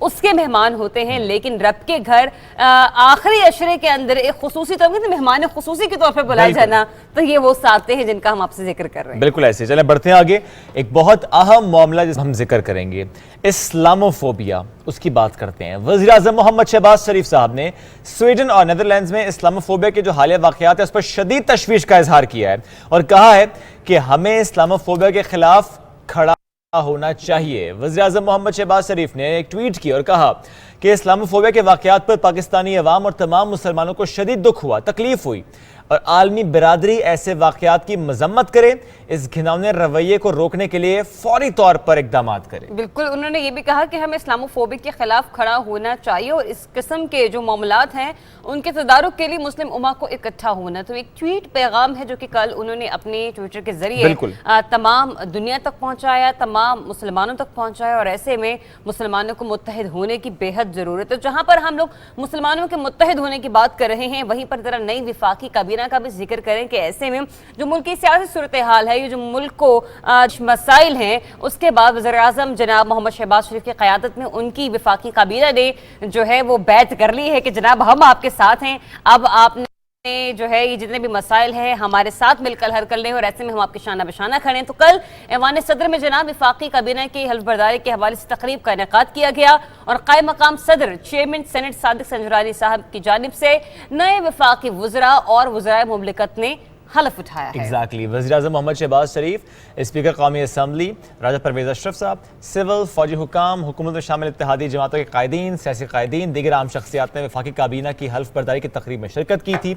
اس کے مہمان ہوتے ہیں، لیکن رب کے گھر آخری عشرے کے اندر ایک خصوصی طور پر مہمان خصوصی کے طور پر بلایا جانا، تو یہ وہ ساتیں ہیں جن کا ہم آپ سے ذکر کر رہے ہیں۔ بالکل ایسے چلیں بڑھتے ہیں آگے، ایک بہت اہم معاملہ جس ہم ذکر کریں گے، اسلاموفوبیا، اس کی بات کرتے ہیں۔ وزیر اعظم محمد شہباز شریف صاحب نے سویڈن اور نیدرلینڈز میں اسلاموفوبیا کے جو حالیہ واقعات ہیں اس پر شدید تشویش کا اظہار کیا ہے اور کہا ہے کہ ہمیں اسلاموفوبیا کے خلاف کھڑا ہونا چاہیے۔ وزیر اعظم محمد شہباز شریف نے ایک ٹویٹ کی اور کہا کہ اسلاموفوبیا کے واقعات پر پاکستانی عوام اور تمام مسلمانوں کو شدید دکھ ہوا، تکلیف ہوئی اور عالمی برادری ایسے واقعات کی مذمت کرے، اس گھناؤنے رویے کو روکنے کے لیے فوری طور پر اقدامات کرے۔ بالکل، انہوں نے یہ بھی کہا کہ ہمیں اسلاموفوبیا کے خلاف کھڑا ہونا چاہیے اور اس قسم کے جو معاملات ہیں ان کے تدارک کے لیے مسلم امہ کو اکٹھا ہونا۔ تو ایک ٹویٹ پیغام ہے جو کہ کل انہوں نے اپنے ٹویٹر کے ذریعے تمام دنیا تک پہنچایا، تمام مسلمانوں تک پہنچایا، اور ایسے میں مسلمانوں کو متحد ہونے کی بے حد ضرورت ہے۔ جہاں پر ہم لوگ مسلمانوں کے متحد ہونے کی بات کر رہے ہیں، وہیں پر ذرا نئی وفاقی کابینہ کا بھی ذکر کریں کہ ایسے میں جو ملک کی سیاسی صورتحال ہے، یہ جو ملک کو مسائل ہیں، اس کے بعد وزیر اعظم جناب محمد شہباز شریف کی قیادت میں ان کی وفاقی کابینہ نے جو ہے وہ بیعت کر لی ہے کہ جناب ہم آپ کے ساتھ ہیں، اب آپ نے جو ہے یہ جتنے بھی مسائل ہیں ہمارے ساتھ مل کر حل کر لیں، اور ایسے میں ہم آپ کے شانہ بشانہ کھڑے ہیں۔ تو کل ایوان صدر میں جناب وفاقی کابینہ کی حلف برداری کے حوالے سے تقریب کا انعقاد کیا گیا اور قائم مقام صدر چیئرمین سینٹ صادق سنجرانی صاحب کی جانب سے نئے وفاقی وزراء اور وزرائے مملکت نے حلف اٹھایا ہے۔ ایگزیکٹلی، وزیر اعظم محمد شہباز شریف، اسپیکر قومی اسمبلی راجہ پرویز اشرف صاحب، سول فوجی حکام، حکومت میں شامل اتحادی جماعتوں کے قائدین، سیاسی قائدین، دیگر عام شخصیات نے وفاقی کابینہ کی حلف برداری کی تقریب میں شرکت کی تھی۔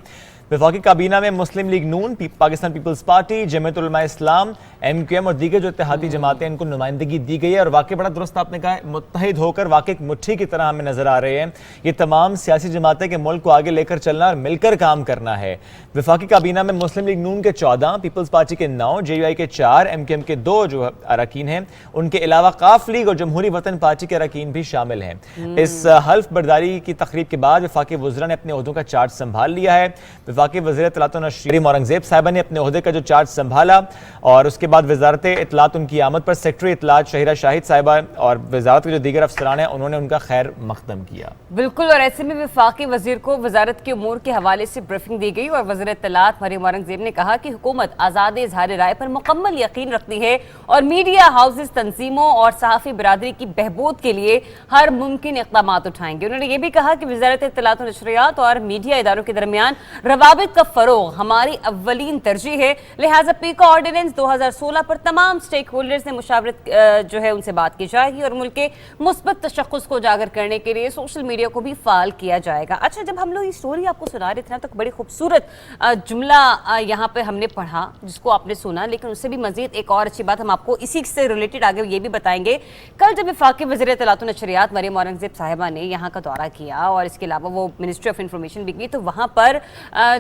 وفاقی کابینہ میں مسلم لیگ نون، پاکستان پیپلز پارٹی، جمعیت علماء اسلام، MQM اور دیگر جو اتحادی جماعتیں ان کو نمائندگی دی گئی ہے، اور واقعی بڑا درست آپ نے کہا ہے، متحد ہو کر واقعی ایک مٹھی کی طرح ہمیں نظر آ رہے ہیں۔ یہ تمام سیاسی جماعتیں کہ ملک کو آگے لے کر چلنا اور مل کر کام کرنا ہے۔ وفاقی کابینہ میں مسلم لیگ نون کے 14، پیپلز پارٹی کے 9، JUI کے 4، MQM کے 2 جو اراکین ہیں، ان کے علاوہ قاف لیگ اور جمہوری وطن پارٹی کے اراکین بھی شامل ہیں۔ اس حلف برداری کی تقریب کے بعد وفاقی وزراء نے اپنے عہدوں کا چارج سنبھال لیا ہے۔ وفاقی وزیر اطلاعات و نشریات مریم اورنگزیب صاحبہ نے اپنے عہدے کا جو چارج سنبھالا، اور اس کے بعد وزارت اطلاعات ان کی آمد پر سیکرٹری اطلاعات شہیرہ شاہد صاحبہ اور وزارت کے جو دیگر افسران ہیں انہوں نے ان کا خیر مقدم کیا۔ بالکل، اور ایسے میں وفاقی وزیر کو وزارت کے امور کے حوالے سے بریفنگ دی گئی اور وزیر اطلاعات مریم اورنگزیب نے کہا کہ حکومت آزاد اظہار رائے پر مکمل یقین رکھتی ہے اور میڈیا ہاؤسز، تنظیموں اور صحافی برادری کی بہبود کے لیے ہر ممکن اقدامات اٹھائیں گے۔ انہوں نے یہ بھی کہا کہ وزارت اطلاعات و نشریات اور میڈیا اداروں کے درمیان روابط کا فروغ ہماری اولین ترجیح ہے، لہٰذا پیکا آرڈیننس 2016 پر تمام سٹیک ہولڈرز نے مشاورت جو ہے ان سے بات کی جائے گی اور ملک کے مثبت تشخص کو اجاگر کرنے کے لیے سوشل میڈیا کو بھی فعال کیا جائے گا۔ اچھا، جب ہم لوگ یہ سٹوری آپ کو سنا رہے تھے نا، تو بڑی خوبصورت جملہ یہاں پہ ہم نے پڑھا جس کو آپ نے سنا، لیکن اس سے بھی مزید ایک اور اچھی بات ہم آپ کو اسی سے ریلیٹڈ آگے یہ بھی بتائیں گے۔ کل جب وفاقی وزیر اطلاعات و نشریات مریم اورنگزیب صاحبہ نے یہاں کا دورہ کیا اور اس کے علاوہ وہ منسٹری آف انفارمیشن بھی گئی، تو وہاں پر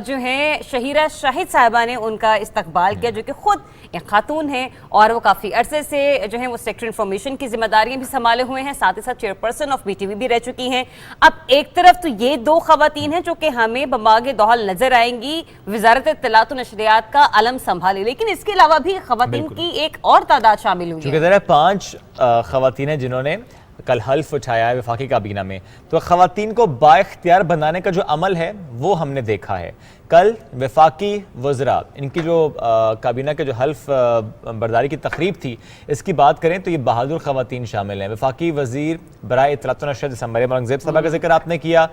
جو ہے شہیرہ شاہد صاحبہ نے ان کا استقبال کیا، جو کہ خود ایک خاتون ہیں اور وہ کافی عرصے سے جو ہے وہ سیکٹر انفارمیشن کی ذمہ داریاں بھی سنبھالے ہوئے ہیں، ساتھ ہی ساتھ چیئرپرسن آف BTV بھی رہ چکی ہیں۔ اب ایک طرف تو یہ 2 خواتین ہیں جو کہ ہمیں بماغ دوحل نظر آئیں گی، وزارت اطلاعات و نشریات کا علم سنبھالے، لیکن اس کے علاوہ بھی خواتین کی ایک اور تعداد شامل ہوئی ہے۔ چونکہ ذرا 5 خواتین ہیں جنہوں نے کل حلف اٹھایا ہے وفاقی کابینہ میں، تو خواتین کو با اختیار بنانے کا جو عمل ہے وہ ہم نے دیکھا ہے۔ کل وفاقی وزراء ان کی جو کابینہ کے جو حلف برداری کی تقریب تھی، اس کی بات کریں تو یہ بہادر خواتین شامل ہیں۔ وفاقی وزیر برائے اطلاعات و نشریات مریم اورنگزیب صاحبہ کا ذکر آپ نے کیا،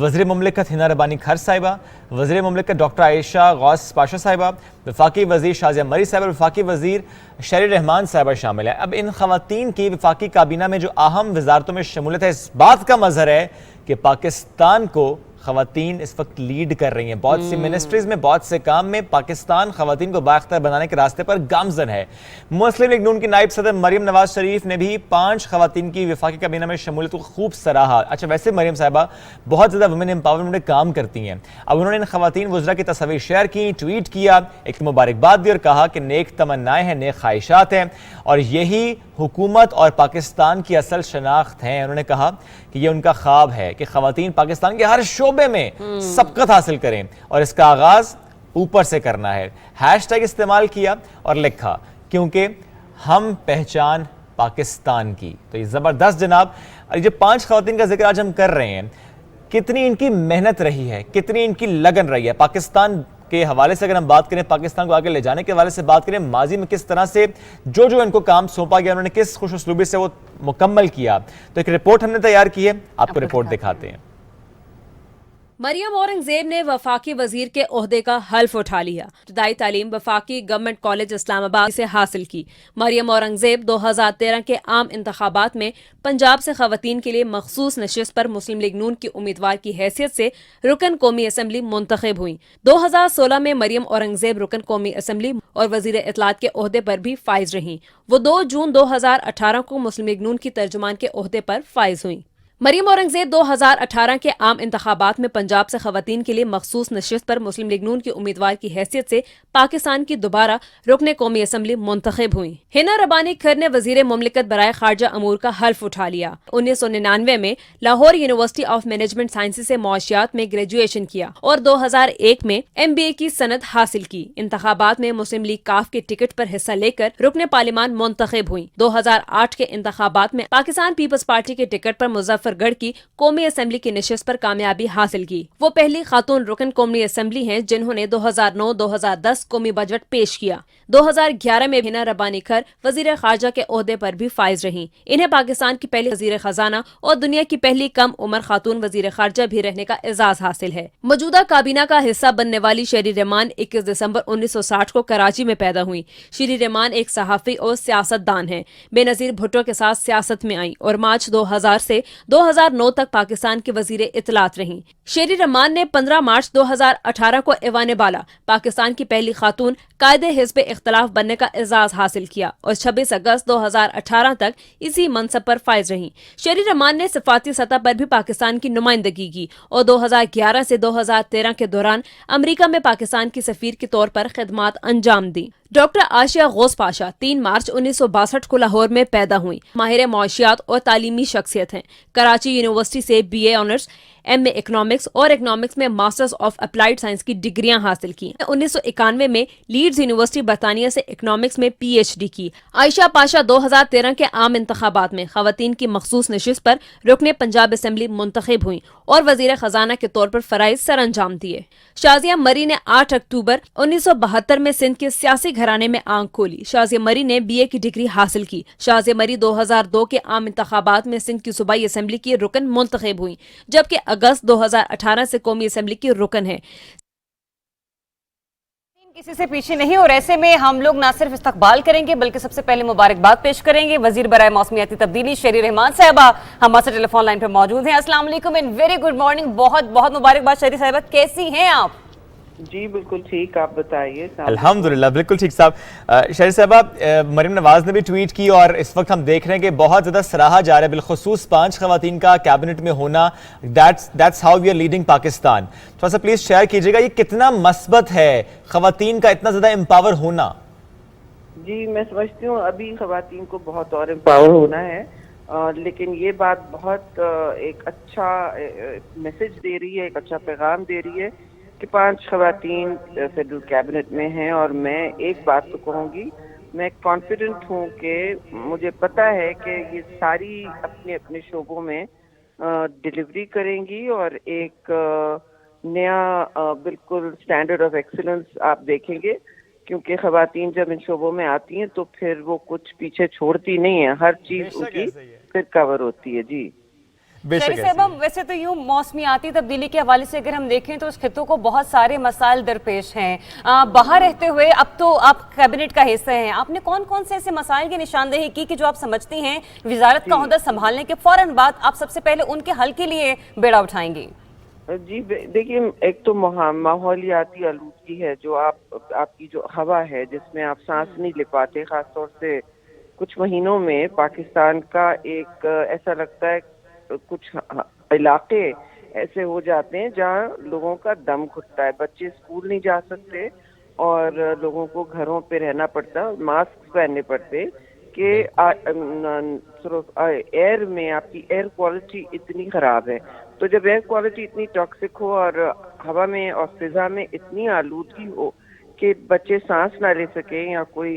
وزیر مملکت ہنا ربانی کھر صاحبہ، وزیر مملکت ڈاکٹر عائشہ غوث پاشا صاحبہ، وفاقی وزیر شازیہ مری صاحبہ، وفاقی وزیر شہری رحمان صاحبہ شامل ہیں۔ اب ان خواتین کی وفاقی کابینہ میں جو اہم وزارتوں میں شمولیت ہے، اس بات کا مظہر ہے کہ پاکستان کو خواتین اس وقت لیڈ کر رہی ہیں۔ بہت سی منسٹریز میں، بہت سے کام میں پاکستان خواتین کو بااختیار بنانے کے راستے پر گامزن ہے۔ مسلم لیگ نون کی نائب صدر مریم نواز شریف نے بھی 5 خواتین کی وفاقی کابینہ میں شمولیت کو خوب سراہا۔ اچھا، ویسے مریم صاحبہ بہت زیادہ ویمن امپاورمنٹ میں کام کرتی ہیں۔ اب انہوں نے ان خواتین وزراء کی تصاویر شیئر کی، ٹویٹ کیا، ایک مبارکباد دی اور کہا کہ نیک تمنائیں ہیں، نیک خواہشات ہیں اور یہی حکومت اور پاکستان کی اصل شناخت ہے۔ انہوں نے کہا کہ یہ ان کا خواب ہے کہ خواتین پاکستان کے ہر شعبے میں سبقت حاصل کریں اور اس کا آغاز اوپر سے کرنا ہے۔ ہیش ٹیگ استعمال کیا اور لکھا کیونکہ ہم پہچان پاکستان کی. تو یہ زبردست جناب. جو 5 خواتین کا ذکر آج ہم کر رہے ہیں, کتنی ان کی محنت رہی ہے, کتنی ان کی لگن رہی ہے. پاکستان کے حوالے سے اگر ہم بات کریں, پاکستان کو آگے لے جانے کے حوالے سے بات کریں, ماضی میں کس طرح سے جو ان کو کام سونپا گیا انہوں نے کس خوش اسلوبی سے وہ مکمل کیا. تو ایک رپورٹ ہم نے تیار کی ہے, آپ کو رپورٹ دکھاتے ہیں. مریم اورنگزیب نے وفاقی وزیر کے عہدے کا حلف اٹھا لیا. ابتدائی تعلیم وفاقی گورنمنٹ کالج اسلام آباد سے حاصل کی. مریم اورنگزیب 2013 کے عام انتخابات میں پنجاب سے خواتین کے لیے مخصوص نشست پر مسلم لیگ نون کی امیدوار کی حیثیت سے رکن قومی اسمبلی منتخب ہوئیں. 2016 میں مریم اورنگزیب رکن قومی اسمبلی اور وزیر اطلاعات کے عہدے پر بھی فائز رہیں. وہ 2 جون 2018 کو مسلم لیگ نون کی ترجمان کے عہدے پر فائز ہوئیں. مریم اورنگزیب 2018 کے عام انتخابات میں پنجاب سے خواتین کے لیے مخصوص نشست پر مسلم لیگ نون کی امیدوار کی حیثیت سے پاکستان کی دوبارہ رکن قومی اسمبلی منتخب ہوئیں. ہنا ربانی کھر نے وزیر مملکت برائے خارجہ امور کا حلف اٹھا لیا. 1999 میں Lahore university of management sciences سے معاشیات میں گریجویشن کیا اور 2001 میں MBA کی سند حاصل کی. انتخابات میں مسلم لیگ کاف کے ٹکٹ پر حصہ لے کر رکن پارلیمان منتخب ہوئیں. 2008 کے انتخابات میں پاکستان پیپلز پارٹی کے ٹکٹ پر مظفر گڑھ کی قومی اسمبلی کی نشست پر کامیابی حاصل کی. وہ پہلی خاتون رکن قومی اسمبلی ہیں جنہوں نے 2009-2010 قومی بجٹ پیش کیا. 2011 میں ہنا ربانی کھر وزیر خارجہ کے عہدے پر بھی فائز رہیں. انہیں پاکستان کی پہلی وزیر خزانہ اور دنیا کی پہلی کم عمر خاتون وزیر خارجہ بھی رہنے کا اعزاز حاصل ہے. موجودہ کابینہ کا حصہ بننے والی شیری رحمان 21 دسمبر 1960 کو کراچی میں پیدا ہوئی. شیری رحمان ایک صحافی اور سیاست دان ہیں. بے نظیر بھٹو کے ساتھ سیاست میں آئیں اور مارچ 2000 سے 2009 تک پاکستان کی وزیر اطلاعات رہیں. شیری رحمان نے 15 مارچ 2018 کو ایوان بالا پاکستان کی پہلی خاتون قائد حزب اختلاف بننے کا اعزاز حاصل کیا اور 26 اگست 2018 تک اسی منصب پر فائز رہیں. شیری رحمان نے صفاتی سطح پر بھی پاکستان کی نمائندگی کی اور 2011 سے 2013 کے دوران امریکہ میں پاکستان کی سفیر کے طور پر خدمات انجام دی. ڈاکٹر عاشیہ غوث پاشا 3 مارچ 1962 کو لاہور میں پیدا ہوئی. ماہر معاشیات اور تعلیمی شخصیت ہیں. کراچی یونیورسٹی سے BA آنرز، MA اکنامکس اور اکنامکس میں ماسٹرز آف اپلائیڈ سائنس کی ڈگریاں حاصل کی. 1991 میں لیڈز یونیورسٹی برطانیہ سے اکنامکس میں PhD کی. عائشہ پاشا 2013 کے عام انتخابات میں خواتین کی مخصوص نشست پر رکن پنجاب اسمبلی منتخب ہوئیں اور وزیر خزانہ کے طور پر فرائض سر انجام دیے. شازیہ مری نے 8 اکتوبر 1972 میں سندھ کے سیاسی گھرانے میں آنکھ کھولی. شازیہ مری نے BA کی ڈگری حاصل کی. شازیہ مری 2002 کے عام انتخابات میں سندھ کی صوبائی اسمبلی کی رکن منتخب ہوئی جبکہ اگست 2018 سے قومی اسمبلی کی رکن ہے. کسی سے پیچھے نہیں اور ایسے میں ہم لوگ نہ صرف استقبال کریں گے بلکہ سب سے پہلے مبارکباد پیش کریں گے. وزیر برائے موسمیاتی تبدیلی شیری رحمان صاحبہ ہمارے ٹیلی فون لائن پہ موجود ہیں. السلام علیکم اینڈ ویری گڈ مارننگ. بہت بہت مبارکباد شیری صاحبہ, کیسی ہیں آپ؟ جی بالکل ٹھیک, آپ بتائیے. الحمدللہ بالکل ٹھیک صاحب. شیری صاحبہ, مریم نواز نے بھی ٹویٹ کی اور اس وقت ہم دیکھ رہے ہیں کہ بہت زیادہ سراہا جا رہا ہے, بالخصوص 5 خواتین کا کیبنٹ میں ہونا. That's how we are leading Pakistan. تھوڑا سا پلیز شیئر کیجیے گا یہ کتنا مثبت ہے خواتین کا اتنا زیادہ امپاور ہونا. جی میں سمجھتی ہوں ابھی خواتین کو بہت اور امپاور ہونا ہے, لیکن یہ بات بہت ایک اچھا میسج دے رہی ہے, ایک اچھا پیغام دے رہی ہے کہ 5 خواتین فیڈرل کیبنٹ میں ہیں. اور میں ایک بات تو کہوں گی, میں کانفیڈنٹ ہوں کہ مجھے پتہ ہے کہ یہ ساری اپنے اپنے شعبوں میں ڈیلیوری کریں گی اور ایک نیا بالکل سٹینڈرڈ آف ایکسلنس آپ دیکھیں گے, کیونکہ خواتین جب ان شعبوں میں آتی ہیں تو پھر وہ کچھ پیچھے چھوڑتی نہیں ہیں, ہر چیز ان کی پھر کور ہوتی ہے. جی شیری صاحبہ, ویسے تو یوں موسمیاتی تبدیلی کے حوالے سے اگر ہم دیکھیں تو اس خطوں کو بہت سارے مسائل درپیش ہیں. باہر رہتے ہوئے اب تو آپ کیبنٹ کا حصہ ہیں, آپ نے کون کون سے ایسے مسائل کی نشاندہی کی کہ جو آپ سمجھتی ہیں وزارت کا عہدہ سنبھالنے کے فوراً بعد آپ سب سے پہلے ان کے حل کے لیے بیڑا اٹھائیں گی؟ جی دیکھیے, ایک تو ماحولیاتی آلودگی ہے, جو آپ کی جو ہوا ہے جس میں آپ سانس نہیں لے پاتے, خاص طور سے کچھ مہینوں میں پاکستان کا ایک ایسا لگتا ہے کچھ علاقے ایسے ہو جاتے ہیں جہاں لوگوں کا دم گھٹتا ہے, بچے اسکول نہیں جا سکتے اور لوگوں کو گھروں پہ رہنا پڑتا, ماسک پہننے پڑتے کہ ایئر میں آپ کی ایئر کوالٹی اتنی خراب ہے. تو جب ایئر کوالٹی اتنی ٹاکسک ہو اور ہوا میں اور فضا میں اتنی آلودگی ہو کہ بچے سانس نہ لے سکیں یا کوئی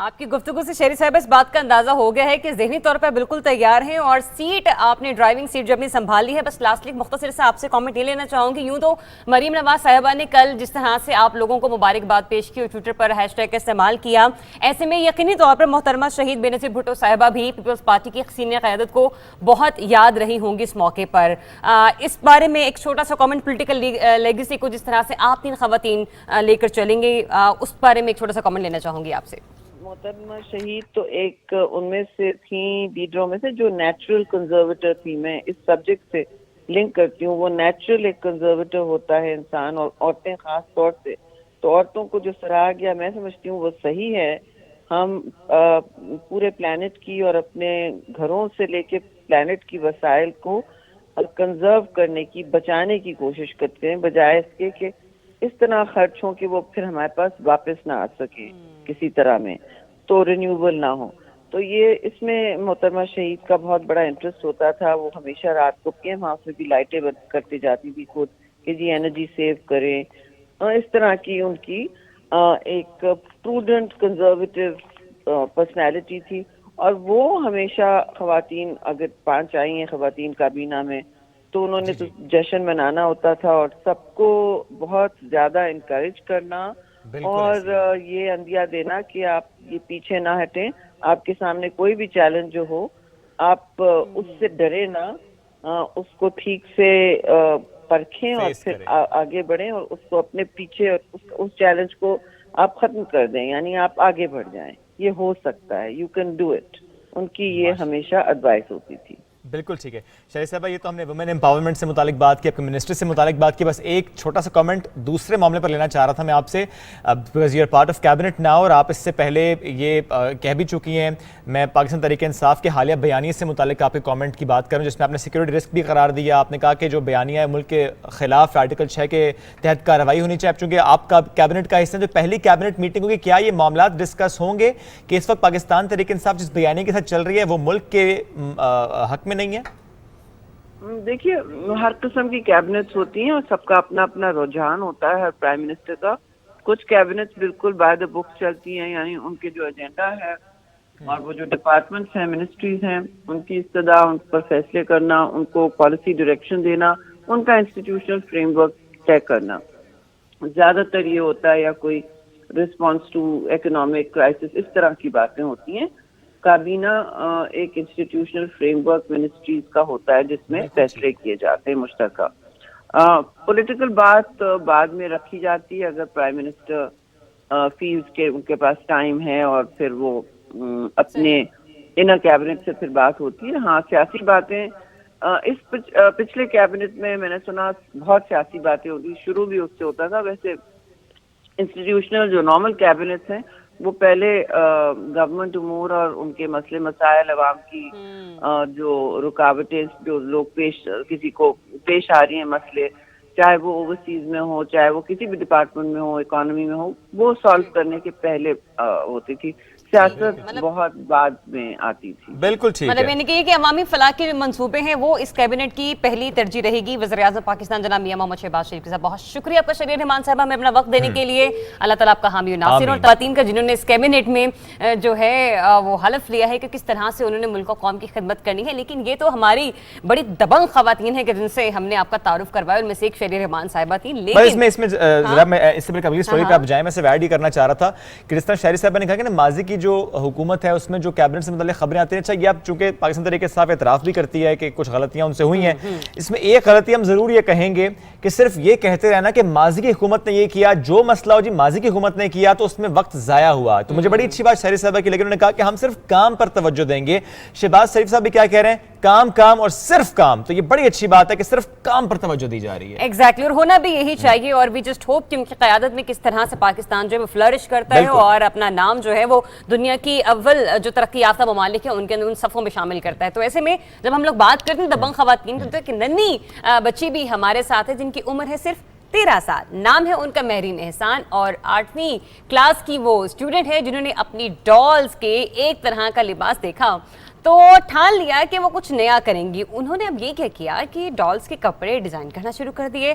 آپ کی گفتگو سے شہری صاحب اس بات کا اندازہ ہو گیا ہے کہ ذہنی طور پر بالکل تیار ہیں اور سیٹ آپ نے ڈرائیونگ سیٹ جو اپنی سنبھالی ہے. بس لاسٹلی مختصر سے آپ سے کامنٹ یہ لینا چاہوں گی. یوں تو مریم نواز صاحبہ نے کل جس طرح سے آپ لوگوں کو مبارکباد پیش کی اور ٹویٹر پر ہیش ٹیگ کا استعمال کیا, ایسے میں یقینی طور پر محترمہ شہید بے نظیر بھٹو صاحبہ بھی پیپلز پارٹی کی سینئر قیادت کو بہت یاد رہی ہوں گی اس موقع پر. اس بارے میں ایک چھوٹا سا کامنٹ, پولیٹیکل لیگیسی کو جس طرح سے آپ 3 خواتین لے کر چلیں گے, اس بارے میں ایک چھوٹا سا کامنٹ لینا چاہوں گی آپ سے. محترمہ شہید تو ایک ان میں سے تھیں لیڈروں میں سے جو نیچرل کنزرویٹر تھی. میں اس سبجیکٹ سے لنک کرتی ہوں. وہ نیچرل ایک کنزرویٹر ہوتا ہے انسان, اور عورتیں خاص طور سے. تو عورتوں کو جو سراہا گیا میں سمجھتی ہوں وہ صحیح ہے. ہم پورے پلانٹ کی اور اپنے گھروں سے لے کے پلانٹ کی وسائل کو کنزرو کرنے کی, بچانے کی کوشش کرتے ہیں, بجائے اس کے کہ اس طرح خرچ ہوں کہ وہ پھر ہمارے پاس واپس نہ آ سکے کسی طرح میں, تو رینیوبل نہ ہو. تو یہ اس میں محترمہ شہید کا بہت بڑا انٹرسٹ ہوتا تھا. وہ ہمیشہ رات کو پیم ہاؤس میں بھی لائٹیں بند کرتے جاتی تھی خود کہ جی انرجی سیو کریں. اس طرح کی ان کی ایک پروڈنٹ کنزرویٹو پرسنالٹی تھی. اور وہ ہمیشہ خواتین, اگر 5 آئی ہیں خواتین کابینہ میں, تو انہوں نے تو جشن منانا ہوتا تھا اور سب کو بہت زیادہ انکریج کرنا اور یہ اندیا دینا کہ آپ یہ پیچھے نہ ہٹیں. آپ کے سامنے کوئی بھی چیلنج جو ہو آپ اس سے ڈرے نہ, اس کو ٹھیک سے پرکھیں اور پھر آگے بڑھیں اور اس کو اپنے پیچھے اس چیلنج کو آپ ختم کر دیں, یعنی آپ آگے بڑھ جائیں. یہ ہو سکتا ہے, یو کین ڈو اٹ. ان کی یہ ہمیشہ ایڈوائس ہوتی تھی. بالکل ٹھیک ہے شہید صاحبہ, یہ تو ہم نے وومن امپاورمنٹ سے متعلق بات کی, آپ کے منسٹر سے متعلق بات کی. بس ایک چھوٹا سا کامنٹ دوسرے معاملے پر لینا چاہ رہا تھا میں آپ سے, because you are part of cabinet now, اور آپ اس سے پہلے یہ کہہ بھی چکی ہیں. میں پاکستان تحریک انصاف کے حالیہ بیانیے سے متعلق آپ کے کامنٹ کی بات کروں, جس میں آپ نے سیکورٹی رسک بھی قرار دیا. آپ نے کہا کہ جو بیانیہ ہے ملک کے خلاف آرٹیکل 6 کے تحت کارروائی ہونی چاہیے. چونکہ آپ کا کیبنٹ کا حصہ جو پہلی کیبنٹ میٹنگ ہوگی, کیا یہ معاملات ڈسکس ہوں گے کہ اس وقت پاکستان تحریک انصاف جس بیانیے کے ساتھ چل رہی ہے وہ ملک کے حق میں نہیں ہے؟ دیکھیے, ہر قسم کی کیبنٹس ہوتی ہیں اور سب کا اپنا اپنا رجحان ہوتا ہے ہر پرائم منسٹر کا. کچھ کیبنٹس بالکل بائی دا بک چلتی ہیں, یعنی ان کے جو ایجنڈا ہے اور وہ جو ڈپارٹمنٹس ہیں, منسٹریز ہیں, ان کی استدعا, ان پر فیصلے کرنا, ان کو پالیسی ڈائریکشن دینا, ان کا انسٹیٹیوشنل فریم ورک طے کرنا زیادہ تر یہ ہوتا ہے, یا کوئی رسپانس ٹو اکنامک کرائسس, اس طرح کی باتیں ہوتی ہیں. کابینہ ایک انسٹیٹیوشنل فریم ورک منسٹریز کا ہوتا ہے جس میں فیصلے کیے جاتے ہیں مشترکہ. پولیٹیکل بات بعد میں رکھی جاتی ہے اگر پرائم منسٹر فیلز کے ان کے پاس ٹائم ہے, اور پھر وہ اپنے انر کیبنٹ سے پھر بات ہوتی ہے. ہاں, سیاسی باتیں اس پچھلے کیبنٹ میں نے سنا بہت سیاسی باتیں ہوتی, شروع بھی اس سے ہوتا تھا. ویسے انسٹیٹیوشنل جو نارمل کیبنٹس ہیں وہ پہلے گورنمنٹ امور اور ان کے مسئلے مسائل, عوام کی جو رکاوٹیں جو لوگ کسی کو پیش آ رہی ہیں مسئلے, چاہے وہ اوورسیز میں ہو, چاہے وہ کسی بھی ڈپارٹمنٹ میں ہو, اکانومی میں ہو, وہ سالو کرنے کے پہلے ہوتی تھی. سیاست بہت بعد میں آتی تھی. بالکل ٹھیک ہے, مطلب یعنی کہ عوامی فلاح کے منصوبے ہیں وہ اس کیبنٹ کی پہلی ترجیح رہے گی. وزیر اعظم پاکستان جناب میاں محمد شہباز شریف کے ساتھ بہت شکریہ آپ کا شہریار رحمان صاحبہ ہمیں اپنا وقت دینے کے لیے. اللہ تعالیٰ آپ کا حامی و ناصر, اور خواتین کا جنہوں نے اس کیبنٹ میں جو ہے وہ حلف لیا ہے کہ کس طرح سے انہوں نے ملک و قوم کی خدمت کرنی ہے. لیکن یہ تو ہماری بڑی دبنگ خواتین ہیں کہ جن سے ہم نے آپ کا تعارف کروایا, ان میں سے ایک شہریار رحمان صاحبہ تھی. لیکن اس میں ذرا میں اس سے قبل اسٹوری پہ آپ جائیں, میں سے ایڈ ہی کرنا چاہ رہا تھا کہ جس طرح شہری صاحبہ نے کہا کہ نا ماضی کی جو حکومت ہے اس میں جو کیبنٹ سے متعلق خبریں آتی ہیں, اچھا یہ اب چونکہ پاکستان تحریک انصاف اعتراف بھی کرتی ہے کہ کچھ غلطیاں ان سے ہوئی ہیں, اس میں ایک غلطی ہم ضرور یہ کہیں گے کہ صرف یہ کہتے رہنا کہ ماضی کی حکومت نے یہ کیا, جو مسئلہ ہو جی ماضی کی حکومت نے کیا تو اس میں وقت ضائع ہوا. تو مجھے بڑی اچھی بات شہری صاحبہ کی لگی, انہوں نے کہا کہ ہم صرف کام پر توجہ دیں گے. شہباز شریف صاحب بھی کیا کہہ رہے ہیں, کام کام اور صرف کام. تو یہ بڑی اچھی بات ہے کہ صرف کام پر توجہ دی جا رہی ہے. ایگزیکٹلی, اور ہونا بھی یہی چاہیے. اور وی جسٹ ہوپ کہ ان کی قیادت میں کس طرح سے پاکستان جو ہے وہ فلرش کرتا ہے اور اپنا نام جو ہے وہ دنیا کی اول جو ترقی یافتہ ممالک ہیں ان کے ان صفوں میں شامل کرتا ہے. تو ایسے میں جب ہم لوگ بات کرتے ہیں دبنگ خواتین کی, تو ایک ننھی بچی بھی ہمارے ساتھ ہے جن کی عمر ہے صرف 13 سال. نام ہے ان کا مہرین احسان, اور 8ویں کلاس کی وہ اسٹوڈنٹ ہے جنہوں نے اپنی ڈالز کے ایک طرح کا لباس دیکھا تو ٹھان لیا کہ وہ کچھ نیا کریں گی. انہوں نے اب یہ کیا کہ ڈالز کے کپڑے ڈیزائن کرنا شروع کر دیے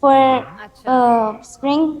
for spring.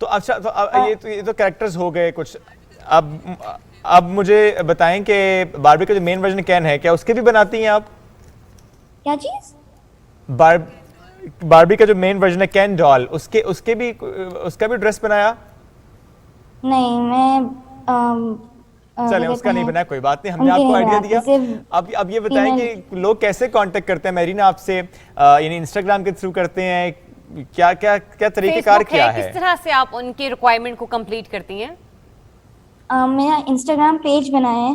تو اچھا تو یہ تو کریکٹرز ہو گئے کچھ. اب مجھے بتائیں کہ باربی کا جو مین ورژن کین ہے کیا اس کے بھی بناتی ہیں آپ؟ کیا چیز؟ باربی کا جو مین ورژن ہے کین ڈال اس کا بھی ڈریس بنایا؟ نہیں میں چلیں اس کا نہیں بنایا کوئی بات نہیں, ہم نے آپ کو آئیڈیا دیا. اب یہ بتائیں کہ لوگ کیسے کانٹیکٹ کرتے ہیں میرین آپ سے, یعنی انسٹاگرام کے تھرو کرتے ہیں, کیا طریقہ کار کیا ہے, کس طرح سے آپ ان کی ریکوائرمنٹ کو کمپلیٹ کرتی ہیں؟ میرا انسٹاگرام پیج بنا ہے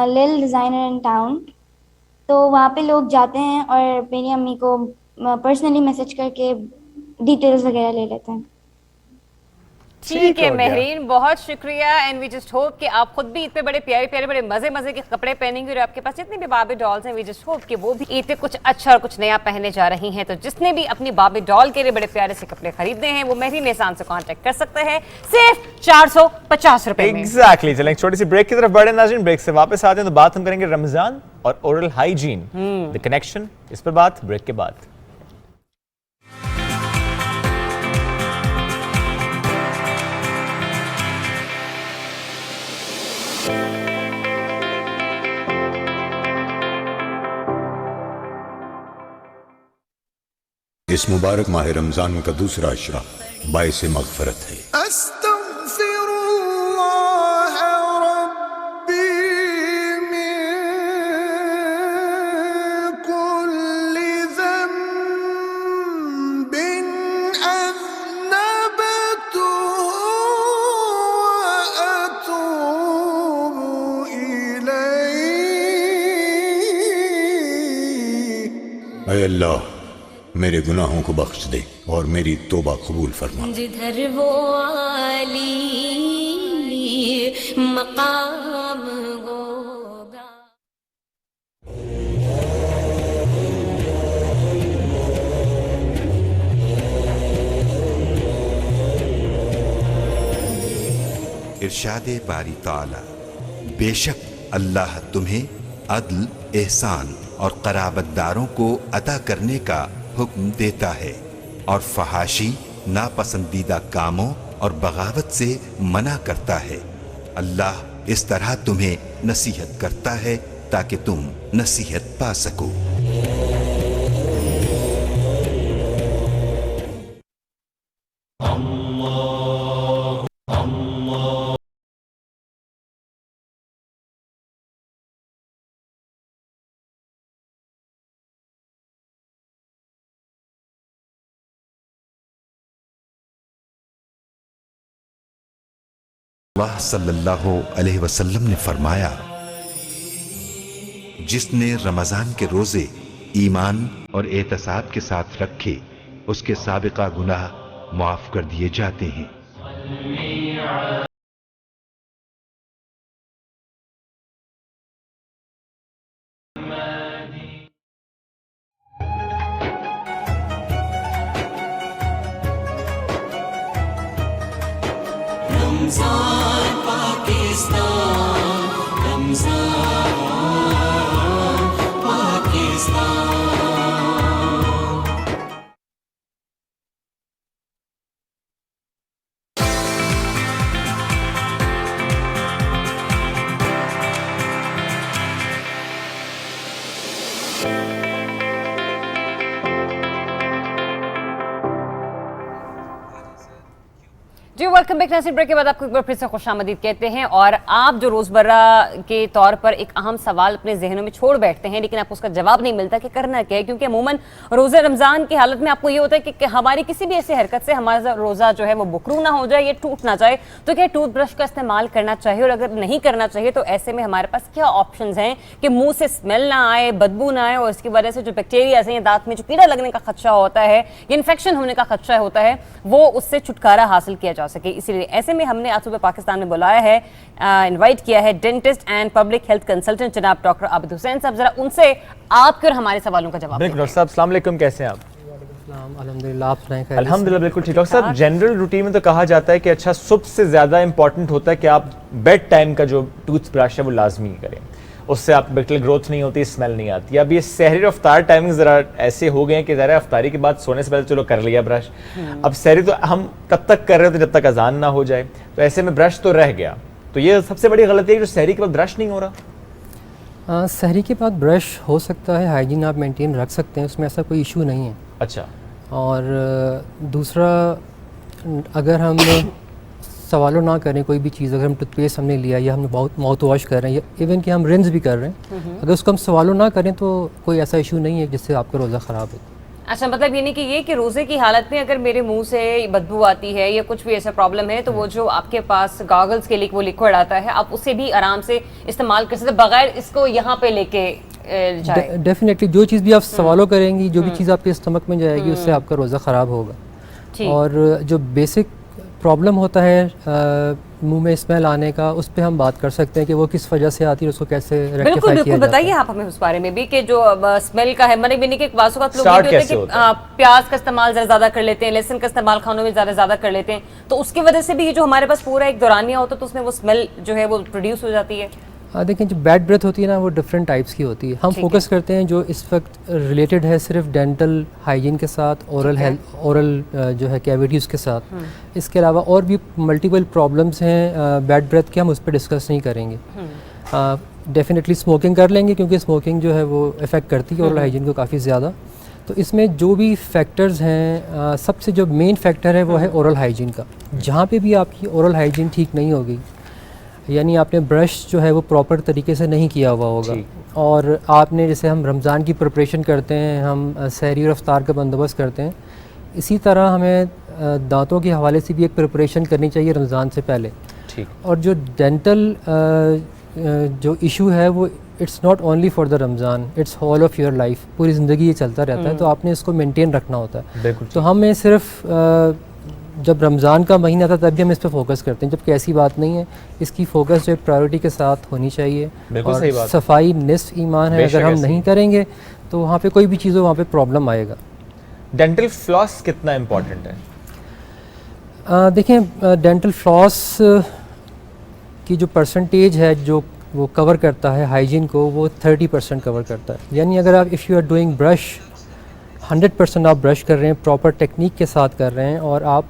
لل ڈیزائنر ان ٹاؤن, تو وہاں پہ لوگ جاتے ہیں اور میری امی کو پرسنلی میسج کر کے ڈیٹیلز وغیرہ لے لیتے ہیں. ٹھیک ہے مہرین, بہت شکریہ. اینڈ وی جسٹ ہوپ کہ آپ خود بھی عید پہ بڑے پیارے پیارے بڑے مزے کے کپڑے پہنیں گے, اور آپ کے پاس جتنے بھی باربی ڈالز ہیں وی جسٹ ہوپ کہ وہ بھی عید پہ کچھ اچھا اور کچھ نیا پہننے جا رہی ہیں. تو جس نے بھی اپنی باربی ڈال کے لیے بڑے پیارے سے کپڑے خریدنے ہیں وہ مہرین احسان سے کانٹیکٹ کر سکتے ہیں صرف 450 روپے میں. ایگزیکٹلی. چلیں ایک چھوٹی سی بریک کی طرف بڑھیں ناظرین, بریک سے واپس آتے ہیں تو بات ہم کریں گے رمضان اور اورل ہائیجین, دی کنیکشن, اس پر بات بریک کے بعد. اس مبارک ماہ رمضان کا دوسرا عشرہ باعث مغفرت ہے. استغفر اللہ ربی من کل ذنب اذنبته واتوب الیہ. اے اللہ میرے گناہوں کو بخش دے اور میری توبہ قبول فرما. جدھر وہ عالی مقام ہوگا. ارشاد باری تعالی, بے شک اللہ تمہیں عدل, احسان اور قرابت داروں کو عطا کرنے کا حکم دیتا ہے, اور فحاشی, ناپسندیدہ کاموں اور بغاوت سے منع کرتا ہے. اللہ اس طرح تمہیں نصیحت کرتا ہے تاکہ تم نصیحت پا سکو. اللہ صلی اللہ علیہ وسلم نے فرمایا, جس نے رمضان کے روزے ایمان اور احتساب کے ساتھ رکھے اس کے سابقہ گناہ معاف کر دیے جاتے ہیں. رمضان پاکستان, رمضان پاکستان. جی ویلکم بیک. ناظرین بریک کے بعد آپ کو ایک بار پھر سے خوش آمدید کہتے ہیں. اور آپ جو روزمرہ کے طور پر ایک اہم سوال اپنے ذہنوں میں چھوڑ بیٹھتے ہیں لیکن آپ کو اس کا جواب نہیں ملتا کہ کرنا کیا ہے, کیونکہ عموماً روزہ رمضان کی حالت میں آپ کو یہ ہوتا ہے کہ ہماری کسی بھی ایسی حرکت سے ہمارا روزہ جو ہے وہ بکرو نہ ہو جائے یا ٹوٹ نہ جائے. تو کیا ٹوتھ برش کا استعمال کرنا چاہیے, اور اگر نہیں کرنا چاہیے تو ایسے میں ہمارے پاس کیا آپشنز ہیں کہ منہ سے اسمیل نہ آئے, بدبو نہ آئے, اور اس کی وجہ سے جو بیکٹیریاز ہیں, دانت میں جو کیڑا لگنے کا خدشہ ہوتا ہے یا انفیکشن ہونے کا خدشہ ہوتا ہے, وہ اس سے چھٹکارا حاصل کیا جا سکے. اسی لیے ایسے میں ہم نے آج صبح پاکستان میں بلایا ہے, انوائٹ کیا ہے dentist and public health consultant جناب ڈاکٹر عابد حسین صاحب. ذرا ان سے آپ کے اور ہمارے سوالوں کا جواب دیں. ڈاکٹر صاحب السلام علیکم, کیسے ہیں آپ؟ الحمدللہ, آپ سنائیں. الحمدللہ بالکل ٹھیک. ڈاکٹر صاحب جنرل روٹین میں تو کہا جاتا ہے کہ اچھا صبح سے زیادہ امپورٹنٹ ہوتا ہے کہ آپ بیڈ ٹائم کا جو ٹوتھ برش ہے وہ لازمی کریں, اس سے آپ بیکٹیریل گروتھ نہیں ہوتی, اسمیل نہیں آتی. اب یہ سحری اور افطار ٹائمنگ ذرا ایسے ہو گئے ہیں کہ ذرا افطاری کے بعد سونے سے پہلے چلو کر لیا برش, اب سحری تو ہم تب تک کر رہے ہوتے جب تک اذان نہ ہو جائے, تو ایسے میں برش تو رہ گیا. تو یہ سب سے بڑی غلطی ہے کہ جو سحری کے بعد برش نہیں ہو رہا. سحری کے بعد برش ہو سکتا ہے, ہائیجین آپ مینٹین رکھ سکتے ہیں, اس میں ایسا کوئی ایشو نہیں ہے. اچھا. اور دوسرا, اگر ہم سوالو نہ کریں کوئی بھی چیز, اگر ہم ٹوتھ پیسٹ ہم نے لیا یا ہم نے بہت ماؤتھ واش کر رہے ہیں, یا ایون کہ ہم رنس بھی کر رہے ہیں, اگر اس کو ہم سوالو نہ کریں تو کوئی ایسا ایشو نہیں ہے جس سے آپ کا روزہ خراب ہو. اچھا, مطلب یہ نہیں کہ یہ کہ روزے کی حالت میں اگر میرے منہ سے بدبو آتی ہے یا کچھ بھی ایسا پرابلم ہے تو وہ جو آپ کے پاس گاگلز کے لیے وہ لیکوڈ آتا ہے آپ اسے بھی آرام سے استعمال کر سکتے بغیر اس کو یہاں پہ لے کے جائے. ڈیفینیٹلی جو چیز بھی آپ سوالو کریں گی, جو بھی چیز آپ کے اسٹمک میں جائے گی, اس سے آپ کا روزہ خراب ہوگا. اور جو بیسک پرابلم ہوتا ہے منہ میں اسمیل آنے کا, اس پہ ہم بات کر سکتے ہیں کہ وہ کس وجہ سے آتی ہے, اس کو کیسے ریکٹیفائی کیا جاتا ہے. بالکل بتائیے آپ ہمیں اس بارے میں بھی کہ جو اسمیل کا ہے, میں نے کہ بعض اوقات لوگ یہ ہوتے ہیں کہ پیاز کا استعمال زیادہ کر لیتے ہیں, لہسن کا استعمال کھانوں میں زیادہ کر لیتے ہیں, تو اس کی وجہ سے بھی یہ جو ہمارے پاس پورا ایک دورانیہ ہوتا ہے تو اس میں وہ اسمیل جو ہے وہ پروڈیوس ہو جاتی ہے. دیکھیں جو بیڈ بریتھ ہوتی ہے نا وہ ڈفرینٹ ٹائپس کی ہوتی ہے. ہم فوکس کرتے ہیں جو اس وقت ریلیٹڈ ہے صرف ڈینٹل ہائیجین کے ساتھ, اورل جو ہے کیویٹیز کے ساتھ. اس کے علاوہ اور بھی ملٹیپل پرابلمس ہیں بیڈ بریتھ کے, ہم اس پہ ڈسکس نہیں کریں گے. ڈیفینیٹلی اسموکنگ کر لیں گے کیونکہ اسموکنگ جو ہے وہ افیکٹ کرتی ہے اورل ہائیجین کو کافی زیادہ. تو اس میں جو بھی فیکٹرز ہیں, سب سے جو مین فیکٹر ہے وہ ہے اورل ہائیجین کا. جہاں پہ بھی آپ کی اورل ہائیجین ٹھیک نہیں ہوگی, یعنی آپ نے برش جو ہے وہ پراپر طریقے سے نہیں کیا ہوا ہوگا, اور آپ نے جیسے ہم رمضان کی پریپریشن کرتے ہیں, ہم سحری اور افطار کا بندوبست کرتے ہیں, اسی طرح ہمیں دانتوں کے حوالے سے بھی ایک پریپریشن کرنی چاہیے رمضان سے پہلے. اور جو ڈینٹل جو ایشو ہے وہ it's not only for the Ramadan, it's whole of your life, پوری زندگی یہ چلتا رہتا ہے, تو آپ نے اس کو مینٹین رکھنا ہوتا ہے. تو ہمیں صرف جب رمضان کا مہینہ تھا تب بھی ہم اس پہ فوکس کرتے ہیں, جبکہ ایسی بات نہیں ہے. اس کی فوکس جو ہے پرائیورٹی کے ساتھ ہونی چاہیے, اور صفائی نصف ایمان ہے. اگر ہم نہیں کریں گے تو وہاں پہ کوئی بھی چیز ہو وہاں پہ پرابلم آئے گا. ڈینٹل فلاس کتنا امپورٹنٹ ہے؟ دیکھیں ڈینٹل فلاس کی جو پرسنٹیج ہے جو وہ کور کرتا ہے ہائیجین کو, وہ 30% کور کرتا ہے. یعنی اگر آپ if you are doing brush 100% آپ برش کر رہے ہیں, پراپر ٹیکنیک کے ساتھ کر رہے ہیں, اور آپ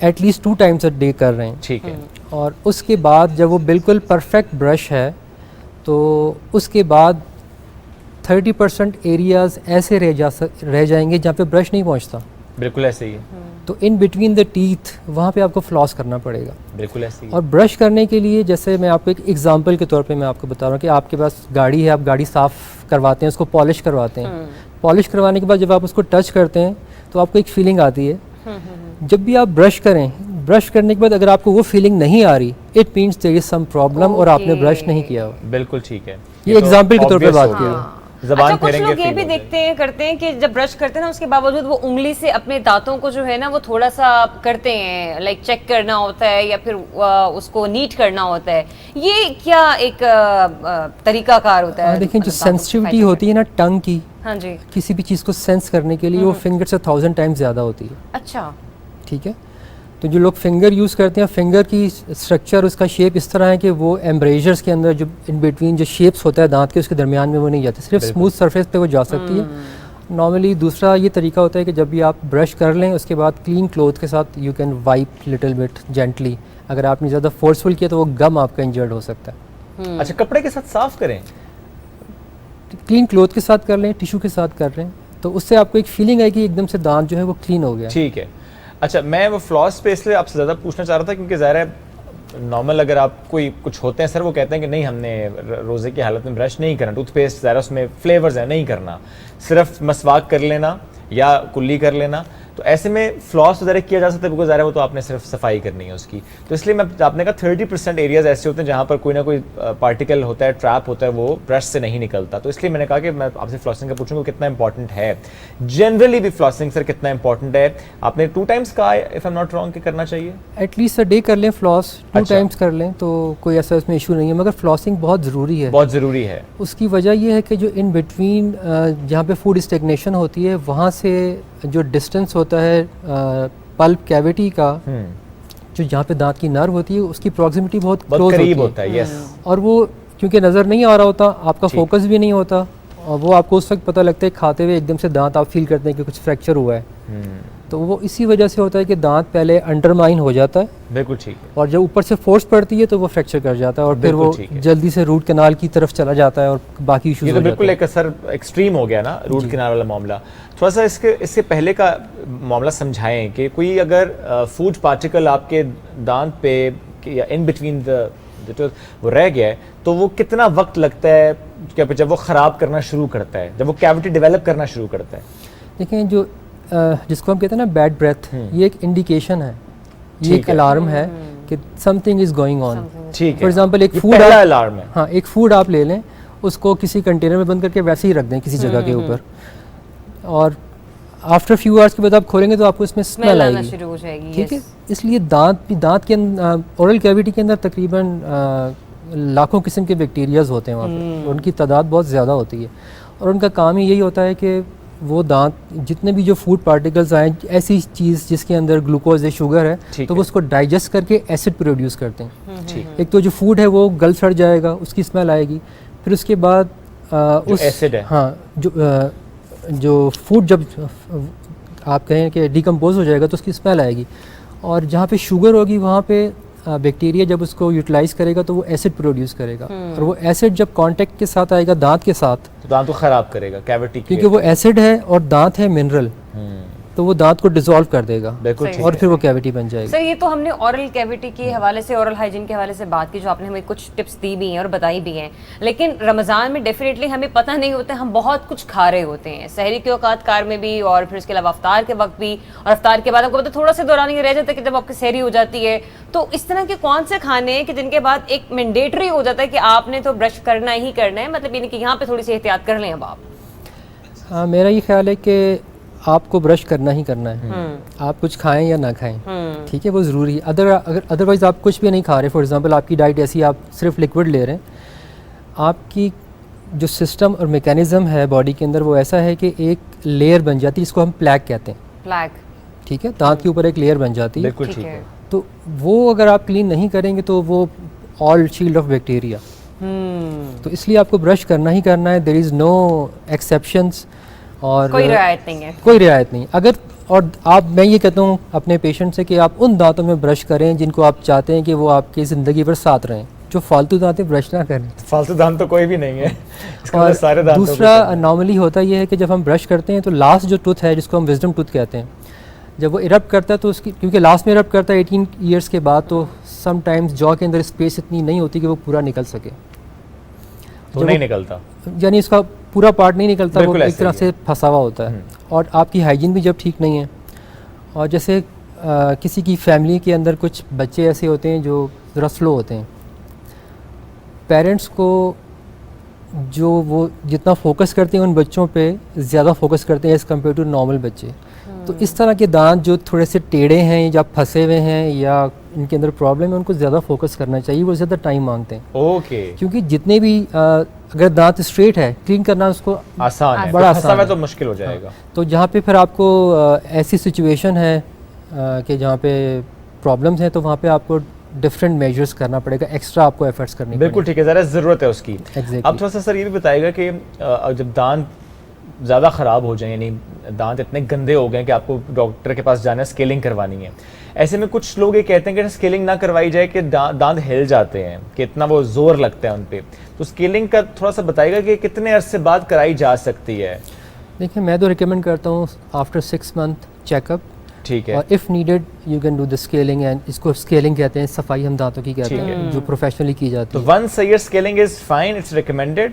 at least 2 times a day کر رہے ہیں, ٹھیک ہے, اور اس کے بعد جب وہ بالکل پرفیکٹ برش ہے تو اس کے بعد 30% ایریاز ایسے رہ جائیں گے جہاں پہ برش نہیں پہنچتا. بالکل ایسے ہی ہے. تو ان بٹوین دا ٹیتھ وہاں پہ آپ کو فلاس کرنا پڑے گا. بالکل ایسے ہی. اور برش کرنے کے لیے جیسے میں آپ کو ایک ایگزامپل کے طور پہ میں آپ کو بتا رہا ہوں کہ آپ کے پاس گاڑی ہے, آپ گاڑی صاف کرواتے ہیں, اس کو پالش کرواتے ہیں. پالش کروانے کے بعد جب آپ اس کو ٹچ کرتے ہیں تو آپ کو ایک فیلنگ آتی ہے. جب بھی آپ برش کریں, برش کرنے کے بعد اگر آپ کو وہ فیلنگ نہیں آ رہی, it means there is some problem اور آپ نے برش نہیں کیا ہوا. بالکل ٹھیک ہے, یہ ایگزامپل کے طور پہ بات کی. اچھا, کچھ لوگ یہ بھی دیکھتے ہیں کرتے ہیں کہ جب برش کرتے ہیں نا اس کے باوجود وہ انگلی سے اپنے دانتوں کو جو ہے نا وہ تھوڑا سا کرتے ہیں, لائک چیک کرنا ہوتا ہے یا پھر اس کو نیٹ کرنا ہوتا ہے. یہ کیا ایک طریقہ کار ہوتا ہے؟ دیکھیں جو سینسٹیوٹی ہوتی ہے نا ٹنگ کی, ہاں جی, کسی بھی چیز کو سینس کرنے کے لیے وہ فنگر سے 1000 times زیادہ ہوتی ہے. اچھا, ٹھیک ہے. تو جو لوگ فنگر یوز کرتے ہیں, فنگر کی اسٹرکچر اس کا شیپ اس طرح ہے کہ وہ ایمبریجرز کے اندر جو ان بٹوین جو شیپس ہوتا ہے دانت کے اس کے درمیان میں وہ نہیں جاتے, صرف اسموتھ سرفیس پہ وہ جا سکتی ہے نارملی. دوسرا یہ طریقہ ہوتا ہے کہ جب بھی آپ برش کر لیں اس کے بعد کلین کلوتھ کے ساتھ you can wipe little bit gently. اگر آپ نے زیادہ فورسفل کیا تو وہ گم آپ کا انجرڈ ہو سکتا ہے. اچھا, کپڑے کے ساتھ صاف کریں, کلین کلوتھ کے ساتھ کر لیں, ٹیشو کے ساتھ کر رہے ہیں, تو اس سے آپ کو ایک فیلنگ آئے کہ ایک دم سے دانت جو ہے وہ کلین ہو گیا. ٹھیک ہے. اچھا, میں وہ فلاس پہ اس لیے آپ سے زیادہ پوچھنا چاہ رہا تھا کیونکہ ظاہر ہے نارمل اگر آپ کوئی کچھ ہوتے ہیں سر وہ کہتے ہیں کہ نہیں ہم نے روزے کی حالت میں برش نہیں کرنا, ٹوتھ پیسٹ ظاہر اس میں فلیورز ہیں نہیں کرنا, صرف مسواک کر لینا یا کلی کر لینا. تو ایسے میں فلاس وغیرہ کیا جا سکتا ہے, بکاز ظاہر وہ تو آپ نے صرف صفائی کرنی ہے اس کی. تو اس لیے میں آپ نے کہا 30% ایریاز ایسے ہوتے ہیں جہاں پر کوئی نہ کوئی پارٹیکل ہوتا ہے, ٹریپ ہوتا ہے, وہ برش سے نہیں نکلتا. تو اس لیے میں نے کہا کہ میں آپ سے فلاسنگ کا پوچھوں گا کتنا امپورٹنٹ ہے. جنرلی بھی فلاسنگ سر کتنا امپورٹنٹ ہے؟ آپ نے 2 times کہا ہے if I am not wrong کہ کرنا چاہیے, ایٹ لیسٹ اے ڈے کر لیں فلاس, 2 times کر لیں تو کوئی ایسا اس میں ایشو نہیں ہے. مگر فلاسنگ بہت ضروری ہے, بہت ضروری ہے. اس کی وجہ یہ ہے کہ جو ان بٹوین جہاں پہ فوڈ اسٹیگنیشن ہوتی ہے وہاں سے جو ڈسٹینس ہوتا ہے پلپ کیویٹی کا جو جہاں پہ دانت کی نرو ہوتی ہے اس کی پروکسیمیٹی بہت بہت کلوز قریب ہوتی ہوتا ہے. یس. اور وہ کیونکہ نظر نہیں آ رہا ہوتا, آپ کا فوکس بھی نہیں ہوتا, اور وہ آپ کو اس وقت پتہ لگتا ہے کھاتے ہوئے ایک دم سے دانت آپ فیل کرتے ہیں کہ کچھ فریکچر ہوا ہے. تو وہ اسی وجہ سے ہوتا ہے کہ دانت پہلے انڈرمائن ہو جاتا ہے, بالکل ٹھیک ہے. اور جب اوپر سے فورس پڑتی ہے تو وہ فریکچر کر جاتا ہے, اور پھر وہ جلدی سے روٹ کینال کی طرف چلا جاتا ہے اور باقی ایشوز یہ ہو تو جاتے ہیں. بالکل ایک اثر ایکسٹریم ہو گیا نا روٹ کنال والا معاملہ. تھوڑا سا اس سے پہلے کا معاملہ سمجھائیں کہ کوئی اگر فوڈ پارٹیکل آپ کے دانت پہ یا ان بٹوین وہ رہ گیا ہے تو وہ کتنا وقت لگتا ہے جب وہ خراب کرنا شروع کرتا ہے, جب وہ کیوٹی ڈیولپ کرنا شروع کرتا ہے؟ دیکھیں جو جس کو ہم کہتے ہیں نا بیڈ بریتھ, یہ ایک انڈیکیشن ہے, یہ ایک الارم ہے کہ some thing is going on. ٹھیک ہے. فار ایگزامپل ایک فوڈ الارم ہے, ہاں ایک فوڈ آپ لے لیں, اس کو کسی کنٹینر میں بند کر کے ویسے ہی رکھ دیں کسی جگہ کے اوپر, اور آفٹر فیو آورس کے بعد آپ کھولیں گے تو آپ کو اس میں اسمیل آئے گی. ٹھیک ہے, اس لیے دانت کے اورل کیویٹی کے اندر تقریباً لاکھوں قسم کے بیکٹیریاز ہوتے ہیں وہاں پہ, ان کی تعداد بہت زیادہ ہوتی ہے, اور ان کا کام ہی یہی ہوتا ہے کہ وہ دانت جتنے بھی جو فوڈ پارٹیکلز آئیں, ایسی چیز جس کے اندر گلوکوز ہے, شوگر ہے, تو وہ اس کو ڈائجسٹ کر کے ایسڈ پروڈیوس کرتے ہیں. ایک تو جو فوڈ ہے وہ گل سڑ جائے گا, اس کی اسمیل آئے گی, پھر اس کے بعد اس ایسڈ ہے, ہاں جو فوڈ جب آپ کہیں کہ ڈیکمپوز ہو جائے گا تو اس کی اسمیل آئے گی, اور جہاں پہ شوگر ہوگی وہاں پہ بیکٹیریا جب اس کو یوٹیلائز کرے گا تو وہ ایسڈ پروڈیوس کرے گا, اور وہ ایسڈ جب کانٹیکٹ کے ساتھ آئے گا دانت کے ساتھ تو دانت کو خراب کرے گا, کیوٹی, کیونکہ وہ ایسڈ ہے اور دانت ہے منرل, تو وہ دانت کو ڈیزالو کر دے گا اور پھر وہ کیوٹی بن جائے گی. سر یہ تو ہم نے اورل کیوٹی کے حوالے سے, اورل ہائیجین کے حوالے سے بات کی, جو آپ نے ہمیں کچھ ٹپس دی بھی ہیں اور بتائی بھی ہیں, لیکن رمضان میں ڈیفینیٹلی ہمیں پتہ نہیں ہوتا, ہم بہت کچھ کھا رہے ہوتے ہیں سحری کے اوقات کار میں بھی, اور پھر اس کے علاوہ افطار کے وقت بھی, اور افطار کے بعد آپ کو پتہ تھوڑا سا دوران یہ رہ جاتا ہے کہ جب آپ کی سحری ہو جاتی ہے, تو اس طرح کے کون سے کھانے ہیں کہ جن کے بعد ایک مینڈیٹری ہو جاتا ہے کہ آپ نے تو برش کرنا ہی کرنا ہے, مطلب یعنی کہ یہاں پہ تھوڑی سی احتیاط کر لیں اب آپ؟ ہاں میرا یہ خیال ہے کہ آپ کو برش کرنا ہی کرنا ہے, آپ کچھ کھائیں یا نہ کھائیں, ٹھیک ہے, وہ ضروری ہے. ادروائز آپ کچھ بھی نہیں کھا رہے, فار ایگزامپل آپ کی ڈائٹ ایسی, آپ صرف لکوڈ لے رہے ہیں, آپ کی جو سسٹم اور میکینزم ہے باڈی کے اندر وہ ایسا ہے کہ ایک لیئر بن جاتی ہے جس کو ہم پلیک کہتے ہیں. پلیک, ٹھیک ہے, دانت کے اوپر ایک لیئر بن جاتی ہے. بالکل ٹھیک ہے. تو وہ اگر آپ کلین نہیں کریں گے تو وہ آل شیلڈ آف بیکٹیریا, تو اس لیے آپ کو برش کرنا ہی کرنا ہے. دیر از نو ایکسیپشنز, اور کوئی رعایت نہیں ہے, کوئی رعایت نہیں. اگر اور میں یہ کہتا ہوں اپنے پیشنٹ سے کہ آپ ان دانتوں میں برش کریں جن کو آپ چاہتے ہیں کہ وہ آپ کی زندگی پر ساتھ رہیں, جو فالتو دانتیں برش نہ کریں. فالتو دانت تو کوئی بھی نہیں ہے. اور دوسرا نارملی ہوتا یہ ہے کہ جب ہم برش کرتے ہیں تو لاسٹ جو ٹوتھ ہے جس کو ہم وزڈم ٹوتھ کہتے ہیں, جب وہ ارپٹ کرتا ہے تو اس کی, کیونکہ لاسٹ میں ارپٹ کرتا ہے 18 ایئرس کے بعد, تو سم ٹائمز جا کے اندر اسپیس اتنی نہیں ہوتی کہ وہ پورا نکل سکے, تو نہیں نکلتا, یعنی اس کا پورا پارٹ نہیں نکلتا, وہ ایک طرح سے پھنسا ہوا ہوتا ہے. اور آپ کی ہائیجین بھی جب ٹھیک نہیں ہے, اور جیسے کسی کی فیملی کے اندر کچھ بچے ایسے ہوتے ہیں جو ذرا سلو ہوتے ہیں, پیرنٹس کو جو وہ جتنا فوکس کرتے ہیں ان بچوں پہ زیادہ فوکس کرتے ہیں ایز کمپیئر ٹو نارمل بچے. تو اس طرح کے دانت جو تھوڑے سے ٹیڑھے ہیں یا پھنسے ہوئے ہیں یا ان کے اندر پرابلم ہے, ان کو زیادہ فوکس کرنا چاہیے, وہ زیادہ ٹائم مانگتے ہیں. اوکے, کیونکہ جتنے بھی اگر دانت اسٹریٹ ہے کلین کرنا اس کو آسان ہے, بڑا آسان ہے, تو مشکل ہو جائے گا. تو جہاں پہ پھر آپ کو ایسی سچویشن ہے کہ جہاں پہ پرابلمز ہیں تو وہاں پہ آپ کو ڈفرینٹ میجرز کرنا پڑے گا, ایکسٹرا آپ کو ایفرٹس کرنی پڑیں گے. بالکل ٹھیک ہے, ذرا ضرورت ہے اس کی. اب تھوڑا سا سر یہ بھی بتائے گا کہ جب دانت زیادہ خراب ہو جائیں, یعنی دانت اتنے گندے ہو گئے کہ آپ کو ڈاکٹر کے پاس جانا ہے, اسکیلنگ کروانی ہے, ایسے میں کچھ لوگ یہ کہتے ہیں کہ اسکیلنگ نہ کروائی جائے کہ دانت ہل جاتے ہیں, کہ اتنا وہ زور لگتا ہے ان پہ, تو اسکیلنگ کا تھوڑا سا بتائے گا کہ کتنے عرصے بعد کرائی جا سکتی ہے؟ دیکھیں میں تو ریکمینڈ کرتا ہوں آفٹر 6 month چیک اپ, ٹھیک ہے, اور if needed you can do the scaling, and اس کو اسکیلنگ کہتے ہیں, صفائی ہم دانتوں کی کہتے ہیں جو پروفیشنلی کی جاتی ہے. تو once a year scaling is fine, it's recommended.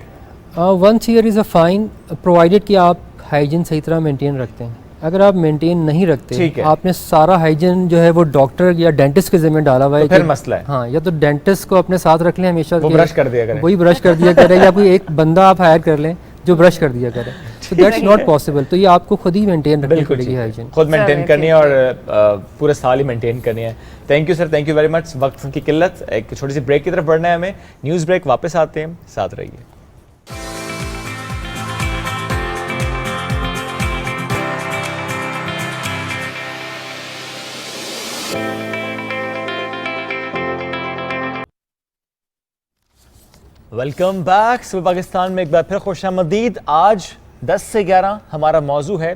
Once year is a fine provided کہ آپ ہائیجین صحیح طرح مینٹین رکھتے ہیں. اگر آپ مینٹین نہیں رکھتے, آپ نے سارا ہائیجین جو ہے وہ ڈاکٹر یا ڈینٹسٹ کے ذمہ ڈالا ہوا ہے, پھر مسئلہ ہے. ہاں, یا تو ڈینٹسٹ کو اپنے ساتھ رکھ لیں ہمیشہ, وہ برش کر دیا کرے, وہی برش کر دیا کرے, یا کوئی ایک بندہ آپ ہائر کر لیں جو برش کر دیا کرے. So that's not possible. تو یہ آپ کو خود ہی مینٹین رکھنی پڑے گی ہائیجین, خود مینٹین کرنی ہے اور پورے سال ہی مینٹین کرنی ہے. Thank you sir, thank you very much. وقت کی قلت, ایک چھوٹی سی بریک کی طرف بڑھنا ہے ہمیں, نیوز بریک, واپس آتے ہیں, ساتھ رہیے. ویلکم بیک صبح پاکستان میں ایک بار پھر خوش آمدید. آج 10 سے 11 ہمارا موضوع ہے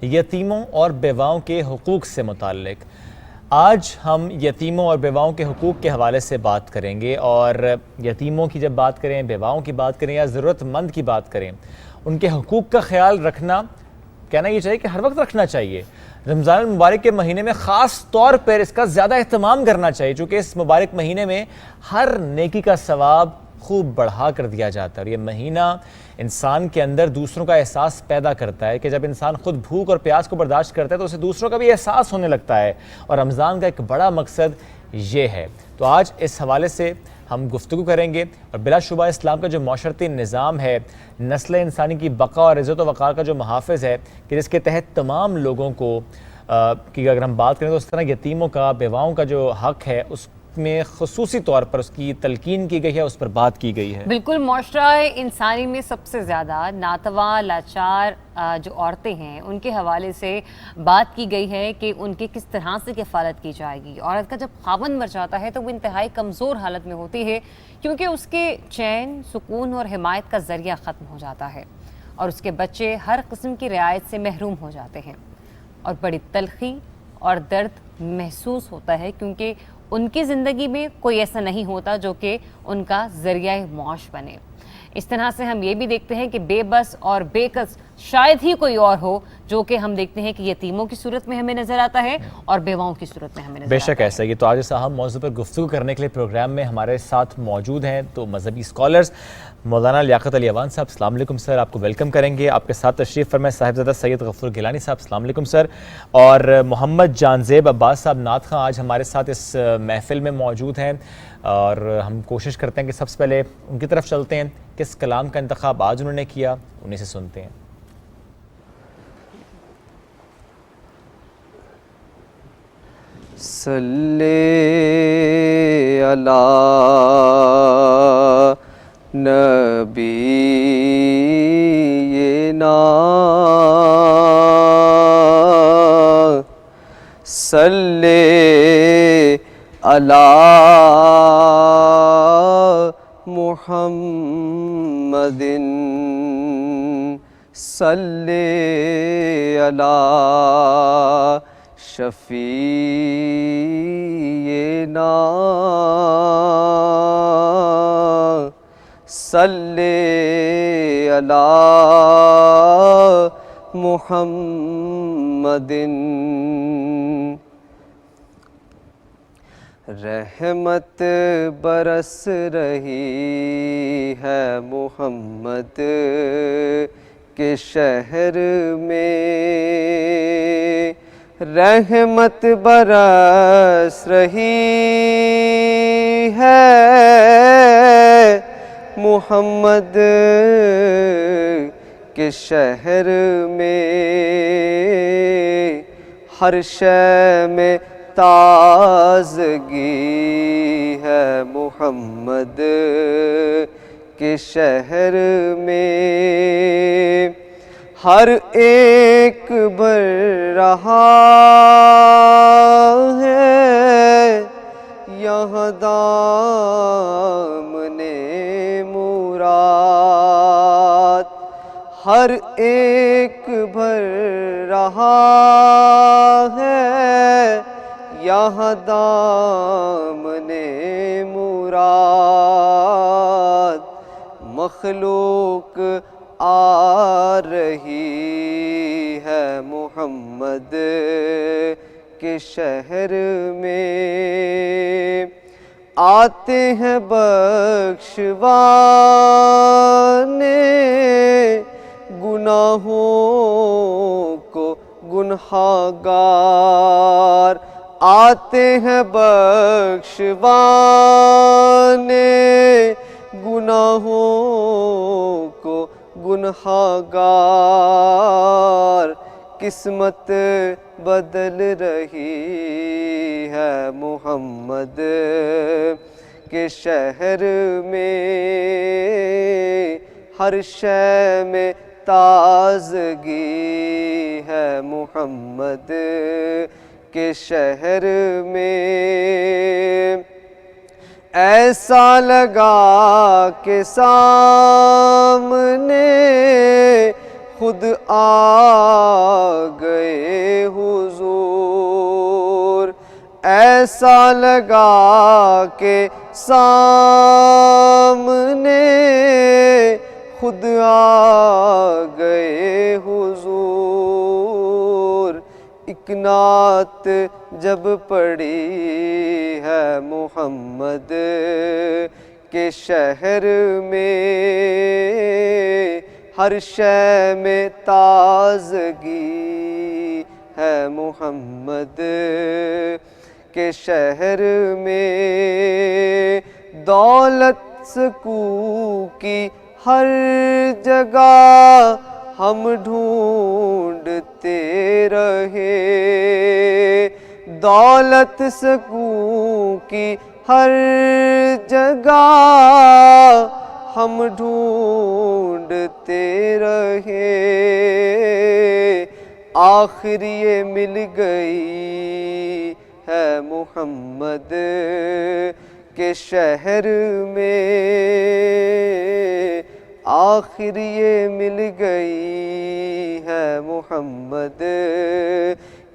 یتیموں اور بیواؤں کے حقوق سے متعلق. آج ہم یتیموں اور بیواؤں کے حقوق کے حوالے سے بات کریں گے, اور یتیموں کی جب بات کریں, بیواؤں کی بات کریں یا ضرورت مند کی بات کریں, ان کے حقوق کا خیال رکھنا, کہنا یہ چاہیے کہ ہر وقت رکھنا چاہیے. رمضان المبارک کے مہینے میں خاص طور پر اس کا زیادہ اہتمام کرنا چاہیے, چونکہ اس مبارک مہینے میں ہر نیکی کا ثواب خوب بڑھا کر دیا جاتا ہے. اور یہ مہینہ انسان کے اندر دوسروں کا احساس پیدا کرتا ہے کہ جب انسان خود بھوک اور پیاس کو برداشت کرتا ہے تو اسے دوسروں کا بھی احساس ہونے لگتا ہے, اور رمضان کا ایک بڑا مقصد یہ ہے. تو آج اس حوالے سے ہم گفتگو کریں گے, اور بلا شبہ اسلام کا جو معاشرتی نظام ہے, نسل انسانی کی بقا اور عزت و وقار کا جو محافظ ہے, کہ جس کے تحت تمام لوگوں کو کی اگر ہم بات کریں تو اس طرح یتیموں کا, بیواؤں کا جو حق ہے اس میں خصوصی طور پر اس کی تلقین کی گئی ہے, اس پر بات کی گئی ہے. بالکل, معاشرہ انسانی میں سب سے زیادہ ناتواں لاچار جو عورتیں ہیں ان کے حوالے سے بات کی گئی ہے کہ ان کی کس طرح سے کفالت کی جائے گی. عورت کا جب خاوند مر جاتا ہے تو وہ انتہائی کمزور حالت میں ہوتی ہے, کیونکہ اس کے چین, سکون اور حمایت کا ذریعہ ختم ہو جاتا ہے, اور اس کے بچے ہر قسم کی رعایت سے محروم ہو جاتے ہیں, اور بڑی تلخی اور درد محسوس ہوتا ہے, کیونکہ ان کی زندگی میں کوئی ایسا نہیں ہوتا جو کہ ان کا ذریعہ معاش بنے. اس طرح سے ہم یہ بھی دیکھتے ہیں کہ بے بس اور بے کس شاید ہی کوئی اور ہو, جو کہ ہم دیکھتے ہیں کہ یتیموں کی صورت میں ہمیں نظر آتا ہے اور بیواؤں کی صورت میں ہمیں نظر آتا ہے. بے شک ایسا ہی. تو آج اس اہم موضوع پر گفتگو کرنے کے لیے پروگرام میں ہمارے ساتھ موجود ہیں تو مذہبی اسکالرز. مولانا لیاقت علی اوان صاحب, السلام علیکم سر, آپ کو ویلکم کریں گے. آپ کے ساتھ تشریف فرمائے صاحبزادہ سید غفور گیلانی صاحب, السلام علیکم سر. اور محمد جانزیب عباس صاحب نعت خواں آج ہمارے ساتھ اس محفل میں موجود ہیں, اور ہم کوشش کرتے ہیں کہ سب سے پہلے ان کی طرف چلتے ہیں. کس کلام کا انتخاب آج انہوں نے کیا, انہیں سے سنتے ہیں. صلی علی نبینا صلی علی محمد صلی علی شفیعنا صلی علی محمد. رحمت برس رہی ہے محمد کے شہر میں, رحمت برس رہی ہے محمد کے شہر میں, ہر شے میں تازگی ہے محمد کے شہر میں, ہر ایک بر رہا ہے یہاں دامن مراد, ہر ایک بھر رہا ہے یہاں دامن مراد. مخلوق آ رہی ہے محمد کے شہر میں, آتے ہیں بخشوانے گناہوں کو گنہگار, آتے ہیں بخشوانے گناہوں کو گنہگار. قسمت بدل رہی ہے محمد کے شہر میں, ہر شے میں تازگی ہے محمد کے شہر میں, ایسا لگا کہ سامنے خود آ گئے حضور، ایسا لگا کہ سامنے خود آ گئے حضور۔ ایک نعت جب پڑھی ہے محمد کے شہر میں، ہر شے میں تازگی ہے محمد کے شہر میں، دولت سکون کی ہر جگہ ہم ڈھونڈتے رہے، دولت سکون کی ہر جگہ ہم ڈھونڈتے رہے، آخر یہ مل گئی ہے محمد کے شہر میں، آخر یہ مل گئی ہے محمد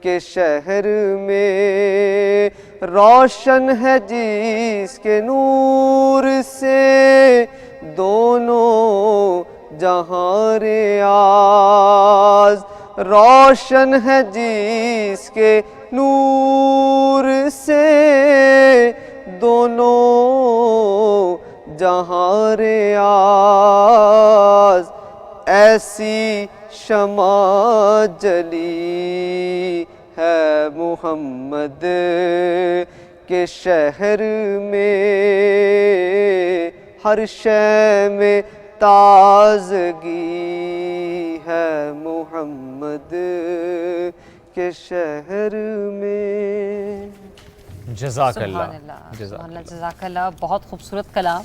کے شہر میں، روشن ہے جس کے نور سے دونوں جہاں ریاض، روشن ہے جس کے نور سے دونوں جہاں ریاض، ایسی شمع جلی ہے محمد کے شہر میں، ہر شے میں تازگی ہے محمد کے شہر میں۔ جزاک سبحان اللہ، سبحان اللہ، جزاک اللہ، بہت خوبصورت کلام۔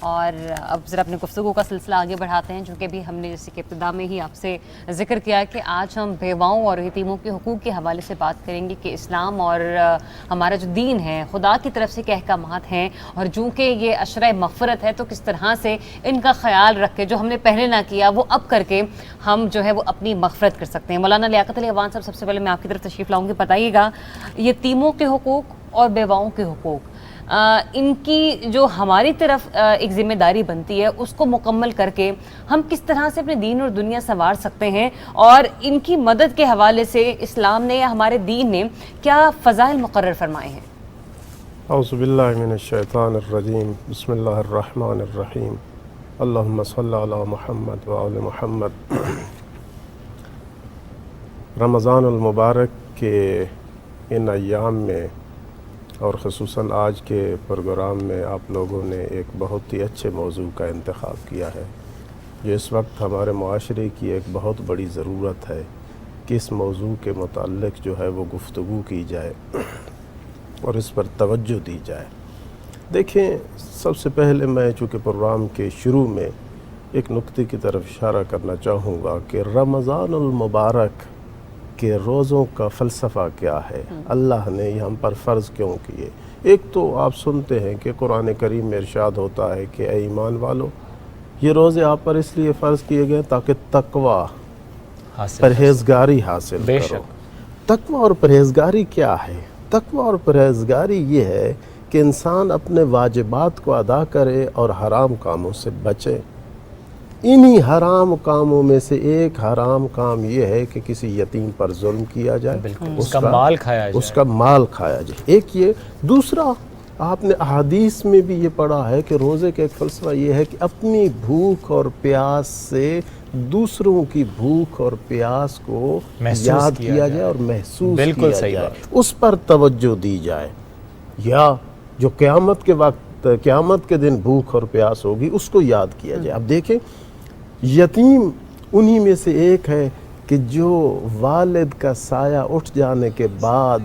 اور اب ذرا اپنے گفتگو کا سلسلہ آگے بڑھاتے ہیں، چونکہ بھی ہم نے جیسے کہ ابتدا میں ہی آپ سے ذکر کیا کہ آج ہم بیواؤں اور یتیموں کے حقوق کے حوالے سے بات کریں گے کہ اسلام اور ہمارا جو دین ہے خدا کی طرف سے کیا احکامات ہیں، اور چونکہ یہ عشرہ مغفرت ہے تو کس طرح سے ان کا خیال رکھ کے جو ہم نے پہلے نہ کیا وہ اب کر کے ہم جو ہے وہ اپنی مغفرت کر سکتے ہیں۔ مولانا لیاقت علی عوان صاحب، سب سے پہلے میں آپ کی طرف تشریف لاؤں گی، بتائیے گا یتیموں کے حقوق اور بیواؤں کے حقوق، ان کی جو ہماری طرف ایک ذمہ داری بنتی ہے اس کو مکمل کر کے ہم کس طرح سے اپنے دین اور دنیا سنوار سکتے ہیں، اور ان کی مدد کے حوالے سے اسلام نے یا ہمارے دین نے کیا فضائل مقرر فرمائے ہیں؟ اعوذ باللہ من الشیطان الرجیم، بسم اللہ الرحمن الرحیم، اللہم صلی علی محمد وآل محمد۔ رمضان المبارک کے ان ایام میں اور خصوصاً آج کے پروگرام میں آپ لوگوں نے ایک بہت ہی اچھے موضوع کا انتخاب کیا ہے، جو اس وقت ہمارے معاشرے کی ایک بہت بڑی ضرورت ہے کہ اس موضوع کے متعلق جو ہے وہ گفتگو کی جائے اور اس پر توجہ دی جائے۔ دیکھیں، سب سے پہلے میں چونکہ پروگرام کے شروع میں ایک نقطے کی طرف اشارہ کرنا چاہوں گا کہ رمضان المبارک کہ روزوں کا فلسفہ کیا ہے، اللہ نے یہ ہم پر فرض کیوں کیے۔ ایک تو آپ سنتے ہیں کہ قرآن کریم میں ارشاد ہوتا ہے کہ اے ایمان والو، یہ روزے آپ پر اس لیے فرض کیے گئے تاکہ تقوی پرہیزگاری حاصل کرو۔ تقوی اور پرہیزگاری کیا ہے؟ تقوی اور پرہیزگاری یہ ہے کہ انسان اپنے واجبات کو ادا کرے اور حرام کاموں سے بچے۔ انہی حرام کاموں میں سے ایک حرام کام یہ ہے کہ کسی یتیم پر ظلم کیا جائے، اس کا مال کھایا جائے، اس کا مال کھایا جائے، ایک یہ۔ دوسرا، آپ نے احادیث میں بھی یہ پڑھا ہے کہ روزے کا ایک فلسفہ یہ ہے کہ اپنی بھوک اور پیاس سے دوسروں کی بھوک اور پیاس کو یاد کیا جائے اور محسوس کیا جائے، اس پر توجہ دی جائے، یا جو قیامت کے وقت، قیامت کے دن بھوک اور پیاس ہوگی اس کو یاد کیا جائے۔ اب دیکھیں، یتیم انہی میں سے ایک ہے کہ جو والد کا سایہ اٹھ جانے کے بعد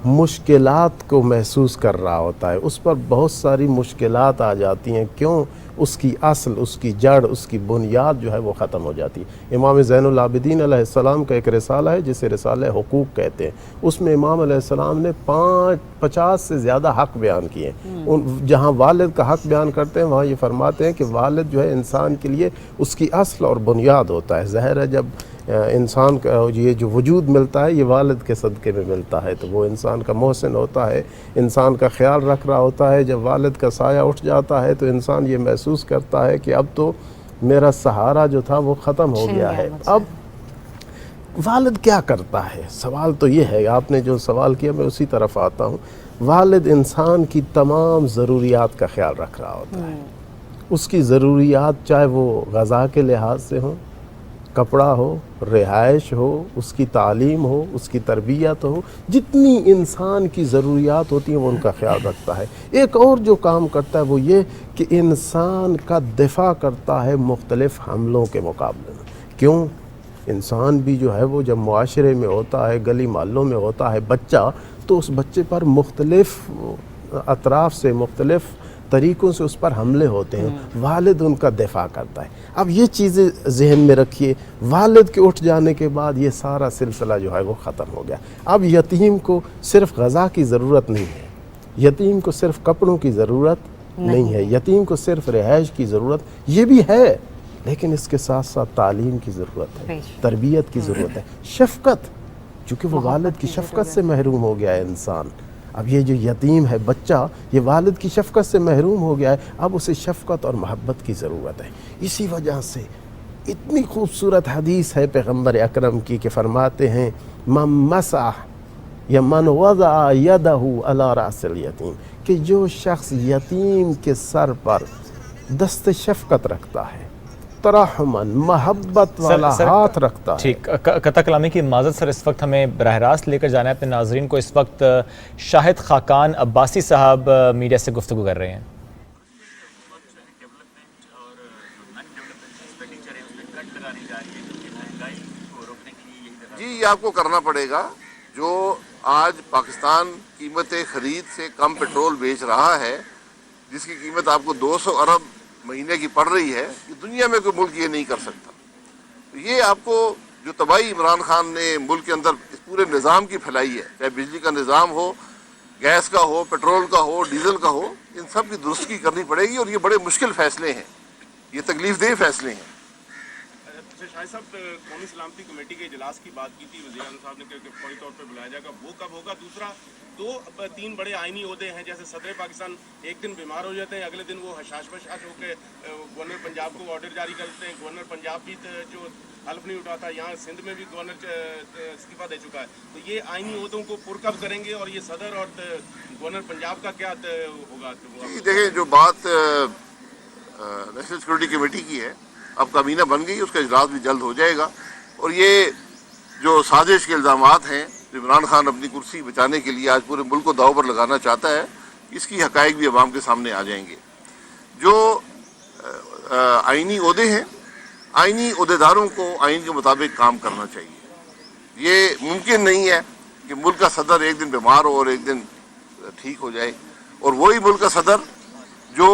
مشکلات کو محسوس کر رہا ہوتا ہے، اس پر بہت ساری مشکلات آ جاتی ہیں۔ کیوں؟ اس کی اصل، اس کی جڑ، اس کی بنیاد جو ہے وہ ختم ہو جاتی ہے۔ امام زین العابدین علیہ السلام کا ایک رسالہ ہے جسے رسالہ حقوق کہتے ہیں، اس میں امام علیہ السلام نے 50 سے زیادہ حق بیان کیے ہیں۔ جہاں والد کا حق بیان کرتے ہیں وہاں یہ فرماتے ہیں کہ والد جو ہے انسان کے لیے اس کی اصل اور بنیاد ہوتا ہے۔ ظاہر ہے جب انسان کا یہ جو وجود ملتا ہے یہ والد کے صدقے میں ملتا ہے، تو وہ انسان کا محسن ہوتا ہے، انسان کا خیال رکھ رہا ہوتا ہے۔ جب والد کا سایہ اٹھ جاتا ہے تو انسان یہ محسوس کرتا ہے کہ اب تو میرا سہارا جو تھا وہ ختم ہو گیا ہے۔ اب والد کیا کرتا ہے؟ سوال تو یہ ہے، آپ نے جو سوال کیا میں اسی طرف آتا ہوں۔ والد انسان کی تمام ضروریات کا خیال رکھ رہا ہوتا ہے، اس کی ضروریات چاہے وہ غذا کے لحاظ سے ہوں، کپڑا ہو، رہائش ہو، اس کی تعلیم ہو، اس کی تربیت ہو، جتنی انسان کی ضروریات ہوتی ہیں وہ ان کا خیال رکھتا ہے۔ ایک اور جو کام کرتا ہے وہ یہ کہ انسان کا دفاع کرتا ہے مختلف حملوں کے مقابلے میں۔ کیوں؟ انسان بھی جو ہے وہ جب معاشرے میں ہوتا ہے، گلی محلوں میں ہوتا ہے بچہ، تو اس بچے پر مختلف اطراف سے، مختلف طریقوں سے اس پر حملے ہوتے ہیں، والد ان کا دفاع کرتا ہے۔ اب یہ چیزیں ذہن میں رکھیے، والد کے اٹھ جانے کے بعد یہ سارا سلسلہ جو ہے وہ ختم ہو گیا۔ اب یتیم کو صرف غذا کی ضرورت نہیں ہے، یتیم کو صرف کپڑوں کی ضرورت نہیں ہے، یتیم کو صرف رہائش کی ضرورت یہ بھی ہے، لیکن اس کے ساتھ ساتھ تعلیم کی ضرورت ہے، تربیت کی ضرورت ہے، شفقت، چونکہ وہ والد کی شفقت سے محروم ہو گیا ہے انسان۔ اب یہ جو یتیم ہے بچہ، یہ والد کی شفقت سے محروم ہو گیا ہے، اب اسے شفقت اور محبت کی ضرورت ہے۔ اسی وجہ سے اتنی خوبصورت حدیث ہے پیغمبر اکرم کی کہ فرماتے ہیں من مسح یا من وضع یدہ علی راس الیتیم، کہ جو شخص یتیم کے سر پر دست شفقت رکھتا ہے، ترحمن، محبت والا ہاتھ رکھتا ہے۔ ٹھیک، قطع کلامی کی معذرت سر، اس وقت ہمیں براہ راست لے کر جانا ہے اپنے ناظرین کو۔ اس وقت شاہد خاقان عباسی صاحب میڈیا سے گفتگو کر رہے ہیں۔ جی، یہ آپ کو کرنا پڑے گا۔ جو آج پاکستان قیمت خرید سے کم پیٹرول بیچ رہا ہے، جس کی قیمت آپ کو 200 ارب مہینے کی پڑ رہی ہے، یہ دنیا میں کوئی ملک یہ نہیں کر سکتا۔ یہ آپ کو جو تباہی عمران خان نے ملک کے اندر اس پورے نظام کی پھیلائی ہے، چاہے بجلی کا نظام ہو، گیس کا ہو، پیٹرول کا ہو، ڈیزل کا ہو، ان سب کی درستگی کرنی پڑے گی، اور یہ بڑے مشکل فیصلے ہیں، یہ تکلیف دہ فیصلے ہیں۔ شاہد صاحب، قومی سلامتی کمیٹی کے اجلاس کی بات کی تھی، وزیر اعظم صاحب نے کہ فوری طور پہ بلایا جائے گا، وہ کب ہوگا؟ دوسرا، 2-3 بڑے آئینی عہدے ہیں، جیسے صدر پاکستان ایک دن بیمار ہو جاتے ہیں، اگلے دن وہ حشاش بشاش ہو کے گورنر پنجاب کو آرڈر جاری کرتے ہیں۔ گورنر پنجاب بھی جو حلف نہیں اٹھاتا، یہاں سندھ میں بھی گورنر استعفیٰ دے چکا ہے، تو یہ آئینی عہدوں کو پر کب کریں گے، اور یہ صدر اور گورنر پنجاب کا کیا ہوگا؟ دیکھیں، جو بات نیشنل سیکورٹی کمیٹی کی ہے، اب کابینہ بن گئی، اس کا اجلاس بھی جلد ہو جائے گا، اور یہ جو سازش کے الزامات ہیں، عمران خان اپنی کرسی بچانے کے لیے آج پورے ملک کو داؤ پر لگانا چاہتا ہے، اس کی حقائق بھی عوام کے سامنے آ جائیں گے۔ جو آئینی عہدے ہیں، آئینی عہدیداروں کو آئین کے مطابق کام کرنا چاہیے۔ یہ ممکن نہیں ہے کہ ملک کا صدر ایک دن بیمار ہو اور ایک دن ٹھیک ہو جائے، اور وہی ملک کا صدر جو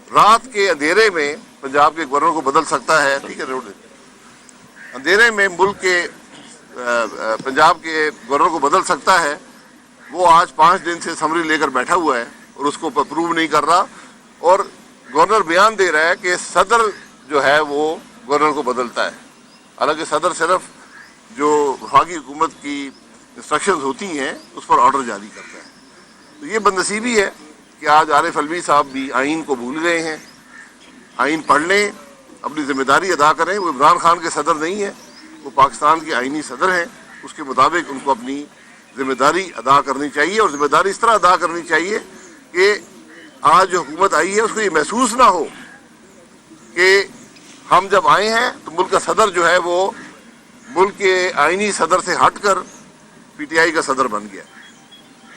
رات کے اندھیرے میں پنجاب کے گورنر کو بدل سکتا ہے، ٹھیک ہے، اندھیرے میں ملک کے پنجاب کے گورنر کو بدل سکتا ہے، وہ آج 5 دن سے سمری لے کر بیٹھا ہوا ہے اور اس کو اپروو نہیں کر رہا، اور گورنر بیان دے رہا ہے کہ صدر جو ہے وہ گورنر کو بدلتا ہے، حالانکہ صدر صرف جو وفاقی حکومت کی انسٹرکشنز ہوتی ہیں اس پر آرڈر جاری کرتا ہے۔ تو یہ بدنصیبی ہے کہ آج عارف علوی صاحب بھی آئین کو بھول گئے ہیں۔ آئین پڑھ لیں، اپنی ذمہ داری ادا کریں۔ وہ عمران خان کے صدر نہیں ہیں، وہ پاکستان کے آئینی صدر ہیں، اس کے مطابق ان کو اپنی ذمہ داری ادا کرنی چاہیے، اور ذمہ داری اس طرح ادا کرنی چاہیے کہ آج جو حکومت آئی ہے اس کو یہ محسوس نہ ہو کہ ہم جب آئے ہیں تو ملک کا صدر جو ہے وہ ملک کے آئینی صدر سے ہٹ کر پی ٹی آئی کا صدر بن گیا۔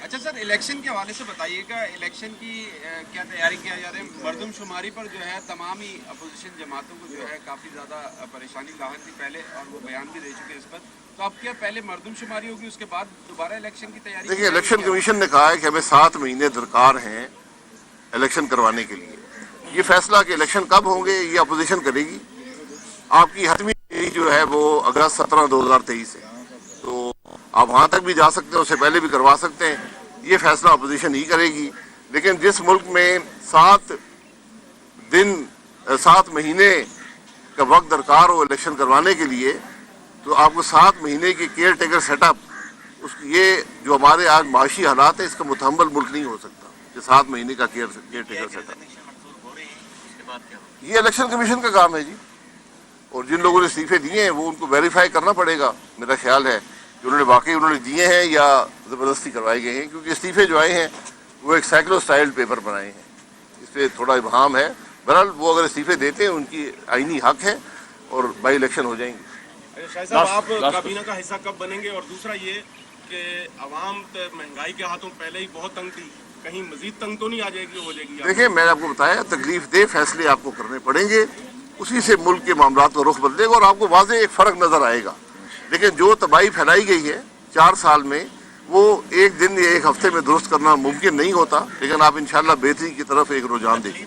اچھا سر، الیکشن کے حوالے سے بتائیے گا، الیکشن کی کیا تیاری کیا جا رہا ہے؟ مردم شماری پر جو ہے تمام ہی اپوزیشن جماعتوں کو جو ہے کافی زیادہ پریشانی لاحق تھی پہلے، اور وہ بیان بھی دے چکے اس پر، تو اب کیا پہلے مردم شماری ہوگی، اس کے بعد دوبارہ الیکشن کی تیاری؟ دیکھیے، الیکشن کمیشن نے کہا ہے کہ ہمیں 7 مہینے درکار ہیں الیکشن کروانے کے لیے، یہ فیصلہ کہ الیکشن کب ہوں گے یہ اپوزیشن کرے گی. آپ کی حتمی جو ہے وہ اگست 17 2023 ہے, تو آپ وہاں تک بھی جا سکتے ہیں, اس سے پہلے بھی کروا سکتے ہیں. یہ فیصلہ اپوزیشن ہی کرے گی. لیکن جس ملک میں 7 مہینے کا وقت درکار ہو الیکشن کروانے کے لیے, تو آپ کو 7 مہینے کی کیئر ٹیکر سیٹ اپ, یہ جو ہمارے آج معاشی حالات ہیں اس کا متحمل ملک نہیں ہو سکتا کہ 7 مہینے کا کیئر ٹیکر سیٹ اپ. یہ الیکشن کمیشن کا کام ہے جی, اور جن لوگوں نے استعفے دیے ہیں وہ ان کو ویریفائی کرنا پڑے گا. میرا خیال ہے کہ انہوں نے دیے ہیں یا زبردستی کروائے گئے ہیں, کیونکہ استعفے جو آئے ہیں وہ ایک سائیکلو اسٹائل پیپر بنائے ہیں, اس پہ تھوڑا ابہام ہے. بہرحال وہ اگر استعفے دیتے ہیں ان کی آئینی حق ہے اور بائی الیکشن ہو جائیں گے. شاہ صاحب آپ کابینہ کا حصہ کب بنیں گے؟ اور دوسرا یہ کہ عوام مہنگائی کے ہاتھوں پہلے ہی بہت تنگ تھی, کہیں مزید تنگ تو نہیں آ جائے گی, ہو جائے گی؟ دیکھیں میں نے آپ کو بتایا تکلیف دہ فیصلے آپ کو کرنے پڑیں گے, اسی سے ملک کے معاملات کا رخ بدلے گا اور آپ کو واضح ایک فرق نظر آئے گا. لیکن جو تباہی پھیلائی گئی ہے 4 سال میں وہ ایک دن یا ایک ہفتے میں درست کرنا ممکن نہیں ہوتا, لیکن آپ انشاءاللہ بہتری کی طرف ایک رجحان دیکھیں.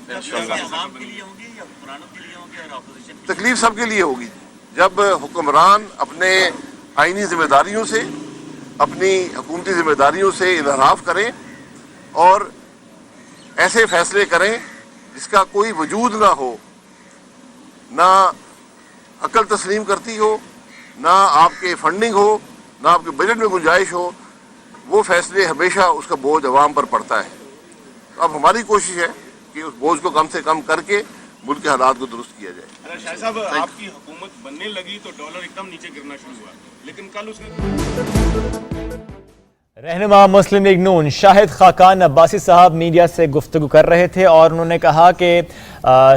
تکلیف سب کے لیے ہوگی جب حکمران اپنے آئینی ذمہ داریوں سے, اپنی حکومتی ذمہ داریوں سے انحراف کریں اور ایسے فیصلے کریں جس کا کوئی وجود نہ ہو, نہ عقل تسلیم کرتی ہو, نہ آپ کے فنڈنگ ہو, نہ آپ کے بجٹ میں گنجائش ہو. وہ فیصلے ہمیشہ اس کا بوجھ عوام پر پڑتا ہے. اب ہماری کوشش ہے کہ اس بوجھ کو کم سے کم کر کے ملک کے حالات کو درست کیا جائے. شاہ صاحب آپ کی حکومت بننے لگی تو ڈالر ایک دم نیچے گرنا شروع ہوا, لیکن کل اس نے رہنما مسلم لیگ نون شاہد خاقان عباسی صاحب میڈیا سے گفتگو کر رہے تھے اور انہوں نے کہا کہ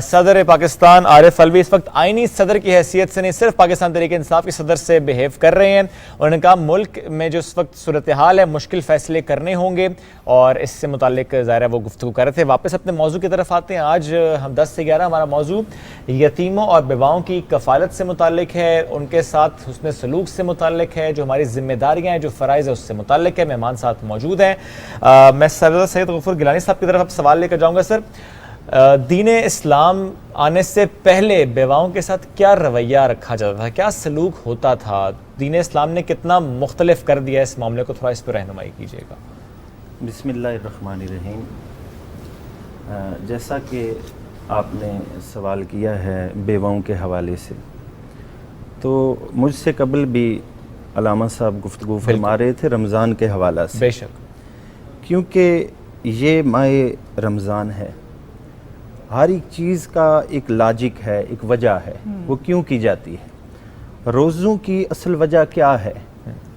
صدر پاکستان عارف الوی اس وقت آئینی صدر کی حیثیت سے نہیں صرف پاکستان تحریک انصاف کے صدر سے بہیو کر رہے ہیں. انہوں نے کہا ملک میں جو اس وقت صورتحال ہے مشکل فیصلے کرنے ہوں گے اور اس سے متعلق ظاہر ہے وہ گفتگو کر رہے تھے. واپس اپنے موضوع کی طرف آتے ہیں. آج ہم 10 سے 11 ہمارا موضوع یتیموں اور بیواؤں کی کفالت سے متعلق ہے, ان کے ساتھ حسن سلوک سے متعلق ہے, جو ہماری ذمہ داریاں ہیں, جو فرائض ہے اس سے متعلق ہے. مہمان ساتھ موجود ہیں. میں سردار سید غفور گیلانی صاحب کی طرف اب سوال لے کر جاؤں گا. سر, دین اسلام آنے سے پہلے بیواؤں کے ساتھ کیا رویہ رکھا جاتا تھا, کیا سلوک ہوتا تھا؟ دین اسلام نے کتنا مختلف کر دیا اس معاملے کو, تھوڑا اس پہ رہنمائی کیجیے گا. بسم اللہ الرحمن الرحیم. جیسا کہ آپ نے سوال کیا ہے بیواؤں کے حوالے سے, تو مجھ سے قبل بھی علامہ صاحب گفتگو فرما رہے تھے رمضان کے حوالہ سے. بے شک, کیونکہ یہ ماہ رمضان ہے, ہر ایک چیز کا ایک لاجک ہے, ایک وجہ ہے وہ کیوں کی جاتی ہے. روزوں کی اصل وجہ کیا ہے,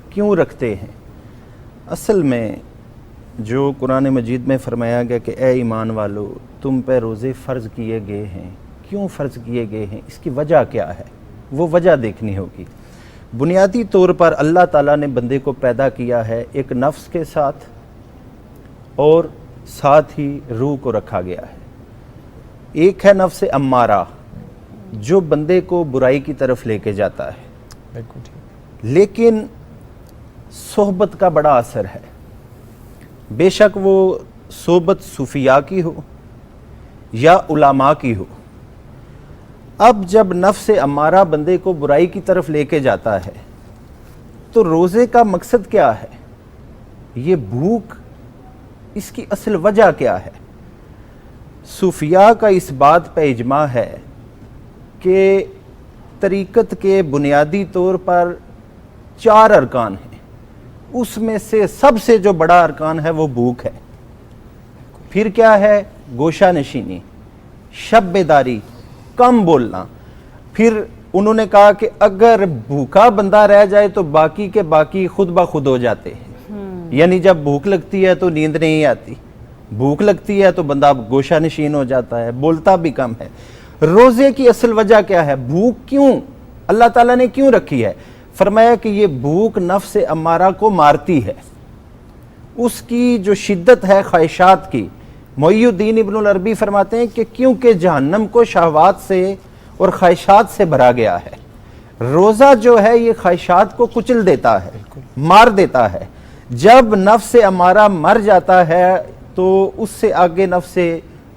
کیوں رکھتے ہیں؟ اصل میں جو قرآن مجید میں فرمایا گیا کہ اے ایمان والو تم پہ روزے فرض کیے گئے ہیں, کیوں فرض کیے گئے ہیں, اس کی وجہ کیا ہے, وہ وجہ دیکھنی ہوگی. بنیادی طور پر اللہ تعالیٰ نے بندے کو پیدا کیا ہے ایک نفس کے ساتھ اور ساتھ ہی روح کو رکھا گیا ہے. ایک ہے نفس امارہ جو بندے کو برائی کی طرف لے کے جاتا ہے, لیکن صحبت کا بڑا اثر ہے. بے شک وہ صحبت صوفیاء کی ہو یا علماء کی ہو. اب جب نفس امارہ بندے کو برائی کی طرف لے کے جاتا ہے تو روزے کا مقصد کیا ہے, یہ بھوک, اس کی اصل وجہ کیا ہے؟ صوفیاء کا اس بات پہ اجماع ہے کہ طریقت کے بنیادی طور پر 4 ارکان ہیں, اس میں سے سب سے جو بڑا ارکان ہے وہ بھوک ہے. پھر کیا ہے؟ گوشہ نشینی, شب بیداری, کم بولنا. پھر انہوں نے کہا کہ اگر بھوکا بندہ رہ جائے تو باقی کے باقی خود بخود ہو جاتے ہیں. یعنی جب بھوک لگتی ہے تو نیند نہیں آتی, بھوک لگتی ہے تو بندہ گوشہ نشین ہو جاتا ہے, بولتا بھی کم ہے. روزے کی اصل وجہ کیا ہے؟ بھوک کیوں اللہ تعالیٰ نے کیوں رکھی ہے؟ فرمایا کہ یہ بھوک نفس امارہ کو مارتی ہے. اس کی جو شدت ہے خواہشات کی, محی الدین ابن العربی فرماتے ہیں کہ کیونکہ جہنم کو شہوات سے اور خواہشات سے بھرا گیا ہے, روزہ جو ہے یہ خواہشات کو کچل دیتا ہے, مار دیتا ہے. جب نفس امارہ مر جاتا ہے تو اس سے آگے نفس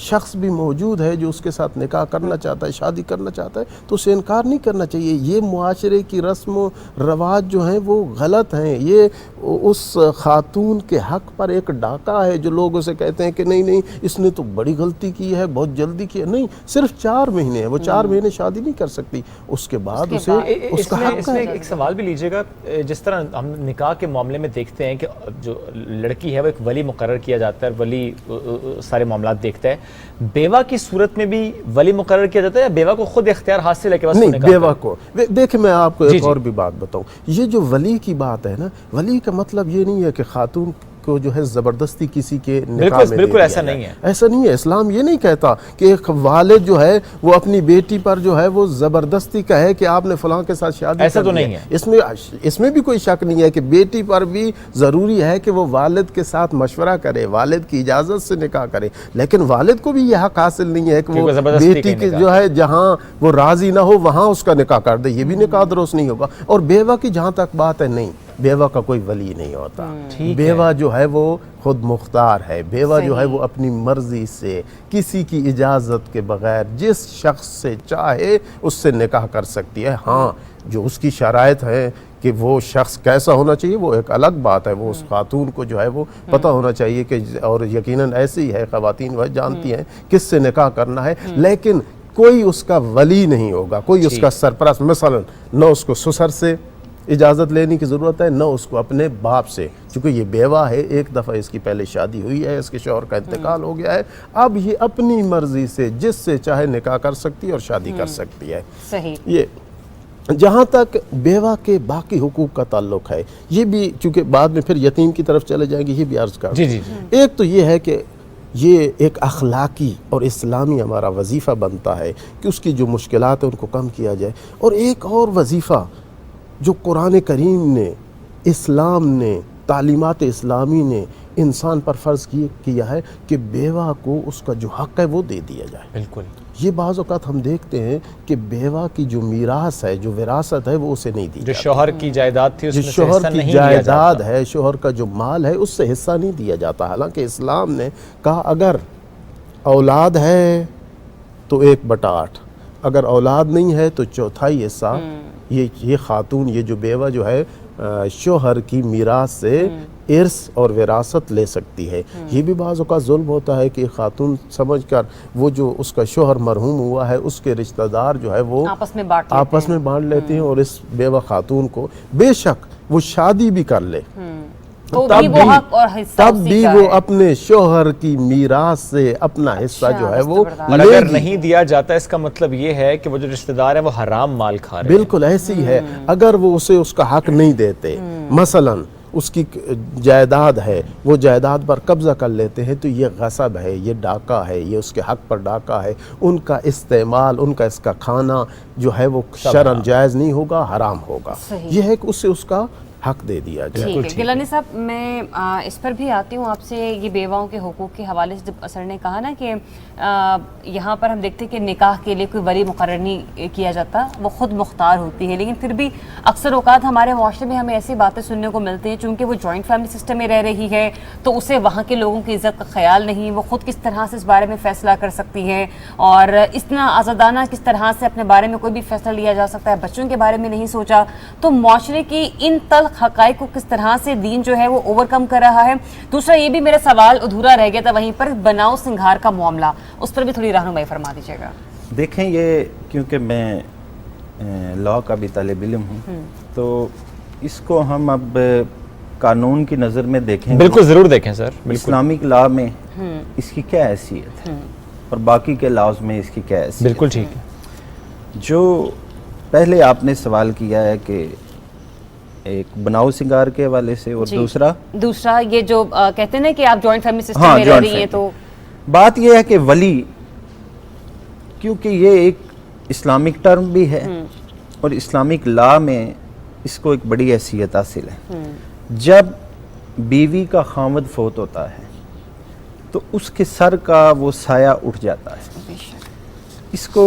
شخص بھی موجود ہے جو اس کے ساتھ نکاح کرنا چاہتا ہے، شادی کرنا چاہتا ہے، تو اسے انکار نہیں کرنا چاہیے۔ یہ معاشرے کی رسم و رواج جو ہیں وہ غلط ہیں، یہ اس خاتون کے حق پر ایک ڈاکہ ہے جو لوگ اسے کہتے ہیں کہ نہیں نہیں اس نے تو بڑی غلطی کی ہے، بہت جلدی کی ہے۔ نہیں، صرف 4 مہینے ہیں، وہ 4 مہینے شادی نہیں کر سکتی، اس کے بعد اسے اس کا حق ہے۔ ایک سوال بھی لیجیے گا، جس طرح ہم نکاح کے معاملے میں دیکھتے ہیں کہ جو لڑکی ہے وہ ایک ولی مقرر کیا جاتا ہے، ولی سارے معاملات دیکھتا ہے، بیوہ کی صورت میں بھی ولی مقرر کیا جاتا ہے یا بیوہ کو خود اختیار حاصل ہے کہ بس نہیں، بیوہ کو دیکھیں، میں آپ کو ایک اور بھی بات بتاؤں، یہ جو ولی کی بات ہے نا، ولی کا مطلب یہ نہیں ہے کہ خاتون کو جو ہے زبردستی کسی کے نکاح میں بالکل ایسا نہیں ہے، ایسا نہیں ہے۔ اسلام یہ نہیں کہتا کہ ایک والد جو ہے وہ اپنی بیٹی پر جو ہے وہ زبردستی کہے کہ آپ نے فلاں کے ساتھ شادی ایسا تو نہیں ہے۔ اس میں بھی کوئی شک نہیں ہے کہ بیٹی پر بھی ضروری ہے کہ وہ والد کے ساتھ مشورہ کرے، والد کی اجازت سے نکاح کرے، لیکن والد کو بھی یہ حق حاصل نہیں ہے کہ وہ بیٹی کی جو ہے جہاں وہ راضی نہ ہو وہاں اس کا نکاح کر دے، یہ بھی نکاح درست نہیں ہوگا۔ اور بیوہ کی جہاں تک بات ہے، نہیں، بیوہ کا کوئی ولی نہیں ہوتا، بیوہ جو ہے وہ خود مختار ہے، بیوہ جو ہے وہ اپنی مرضی سے کسی کی اجازت کے بغیر جس شخص سے چاہے اس سے نکاح کر سکتی ہے۔ ہاں، جو اس کی شرائط ہے کہ وہ شخص کیسا ہونا چاہیے وہ ایک الگ بات ہے، وہ اس خاتون کو جو ہے وہ پتہ ہونا چاہیے کہ، اور یقیناً ایسے ہی ہے، خواتین وہ جانتی ہیں کس سے نکاح کرنا ہے، لیکن کوئی اس کا ولی نہیں ہوگا، کوئی اس کا سرپرست، مثلا نہ اس کو سسر سے اجازت لینے کی ضرورت ہے، نہ اس کو اپنے باپ سے، چونکہ یہ بیوہ ہے، ایک دفعہ اس کی پہلے شادی ہوئی ہے، اس کے شوہر کا انتقال ہو گیا ہے، اب یہ اپنی مرضی سے جس سے چاہے نکاح کر سکتی ہے اور شادی کر سکتی ہے۔ صحیح۔ یہ جہاں تک بیوہ کے باقی حقوق کا تعلق ہے، یہ بھی چونکہ بعد میں پھر یتیم کی طرف چلے جائیں گے، یہ بھی عرض کر دوں۔ ایک تو یہ ہے کہ یہ ایک اخلاقی اور اسلامی ہمارا وظیفہ بنتا ہے کہ اس کی جو مشکلات ہیں ان کو کم کیا جائے، اور ایک اور وظیفہ جو قرآن کریم نے، اسلام نے، تعلیمات اسلامی نے انسان پر فرض کیا ہے کہ بیوہ کو اس کا جو حق ہے وہ دے دیا جائے۔ بالکل، یہ بعض اوقات ہم دیکھتے ہیں کہ بیوہ کی جو میراث ہے، جو وراثت ہے، وہ اسے نہیں دی جاتی، جو شوہر کی جائیداد تھی اس میں سے شوہر حصہ کی نہیں دیا جاتا، جائیداد ہے، شوہر کا جو مال ہے اس سے حصہ نہیں دیا جاتا، حالانکہ اسلام نے کہا اگر اولاد ہے تو 1/8، اگر اولاد نہیں ہے تو 1/4 حصہ یہ خاتون، یہ جو بیوہ جو ہے شوہر کی میراث سے ارث اور وراثت لے سکتی ہے۔ یہ بھی بعض اوقات ظلم ہوتا ہے کہ خاتون سمجھ کر وہ جو اس کا شوہر مرحوم ہوا ہے اس کے رشتہ دار جو ہے وہ آپس میں بانٹ لیتے ہیں، اور اس بیوہ خاتون کو بے شک وہ شادی بھی کر لے تب بھی وہ اپنے شوہر کی میراث سے اپنا حصہ جو ہے وہ اگر نہیں دیا جاتا، اس کا مطلب یہ ہے کہ وہ جو رشتہ دار ہیں وہ حرام مال کھا رہے ہیں۔ بالکل ایسی ہے، اگر وہ اسے اس کا حق نہیں دیتے، مثلاً اس کی جائیداد ہے، وہ جائیداد پر قبضہ کر لیتے ہیں، تو یہ غصب ہے، یہ ڈاکہ ہے، یہ اس کے حق پر ڈاکہ ہے، ان کا استعمال، ان کا اس کا کھانا جو ہے وہ شرعاً جائز نہیں ہوگا، حرام ہوگا۔ یہ ہے کہ اسے اس کا حق دے دیا جائے۔ ٹھیک ہے گیلانی صاحب، میں اس پر بھی آتی ہوں آپ سے، یہ بیواؤں کے حقوق کے حوالے سے جب اثر نے کہا نا کہ یہاں پر ہم دیکھتے ہیں کہ نکاح کے لیے کوئی ولی مقرر نہیں کیا جاتا، وہ خود مختار ہوتی ہے، لیکن پھر بھی اکثر اوقات ہمارے معاشرے میں ہمیں ایسی باتیں سننے کو ملتی ہیں، چونکہ وہ جوائنٹ فیملی سسٹم میں رہ رہی ہے تو اسے وہاں کے لوگوں کی عزت کا خیال نہیں، وہ خود کس طرح سے اس بارے میں فیصلہ کر سکتی ہے، اور اتنا آزادانہ کس طرح سے اپنے بارے میں کوئی بھی فیصلہ لیا جا سکتا ہے، بچوں کے بارے میں نہیں سوچا، تو معاشرے کی ان تلخ حقائق کو کس طرح سے دین جو ہے وہ اوور کم کر رہا ہے۔ دوسرا یہ بھی میرا سوال ادھورا رہ گیا تھا وہیں پر، بناؤ سنگھار کا معاملہ، اس پر بھی تھوڑی رہنمائی فرما دیجیے گا۔ دیکھیں، یہ کیونکہ میں لاء کا بھی طالب علم ہوں تو اس کو ہم اب قانون کی نظر میں دیکھیں، بالکل ضرور دیکھیں سر، اسلامک لاء میں اس کی کیا حیثیت ہے اور باقی کے لاؤز میں اس کی کیا حیثیت ہے۔ بالکل ٹھیک ہے۔ جو پہلے آپ نے سوال کیا ہے کہ ایک بناؤ سنگار کے حوالے سے، اور دوسرا یہ جو کہتے ہیں نا کہ آپ جوائنٹ فیملی سسٹم میں رہ رہی ہیں، تو بات یہ ہے کہ ولی، کیونکہ یہ ایک اسلامک ٹرم بھی ہے اور اسلامک لاء میں اس کو ایک بڑی حیثیت حاصل ہے۔ جب بیوی کا خاوند فوت ہوتا ہے تو اس کے سر کا وہ سایہ اٹھ جاتا ہے، اس کو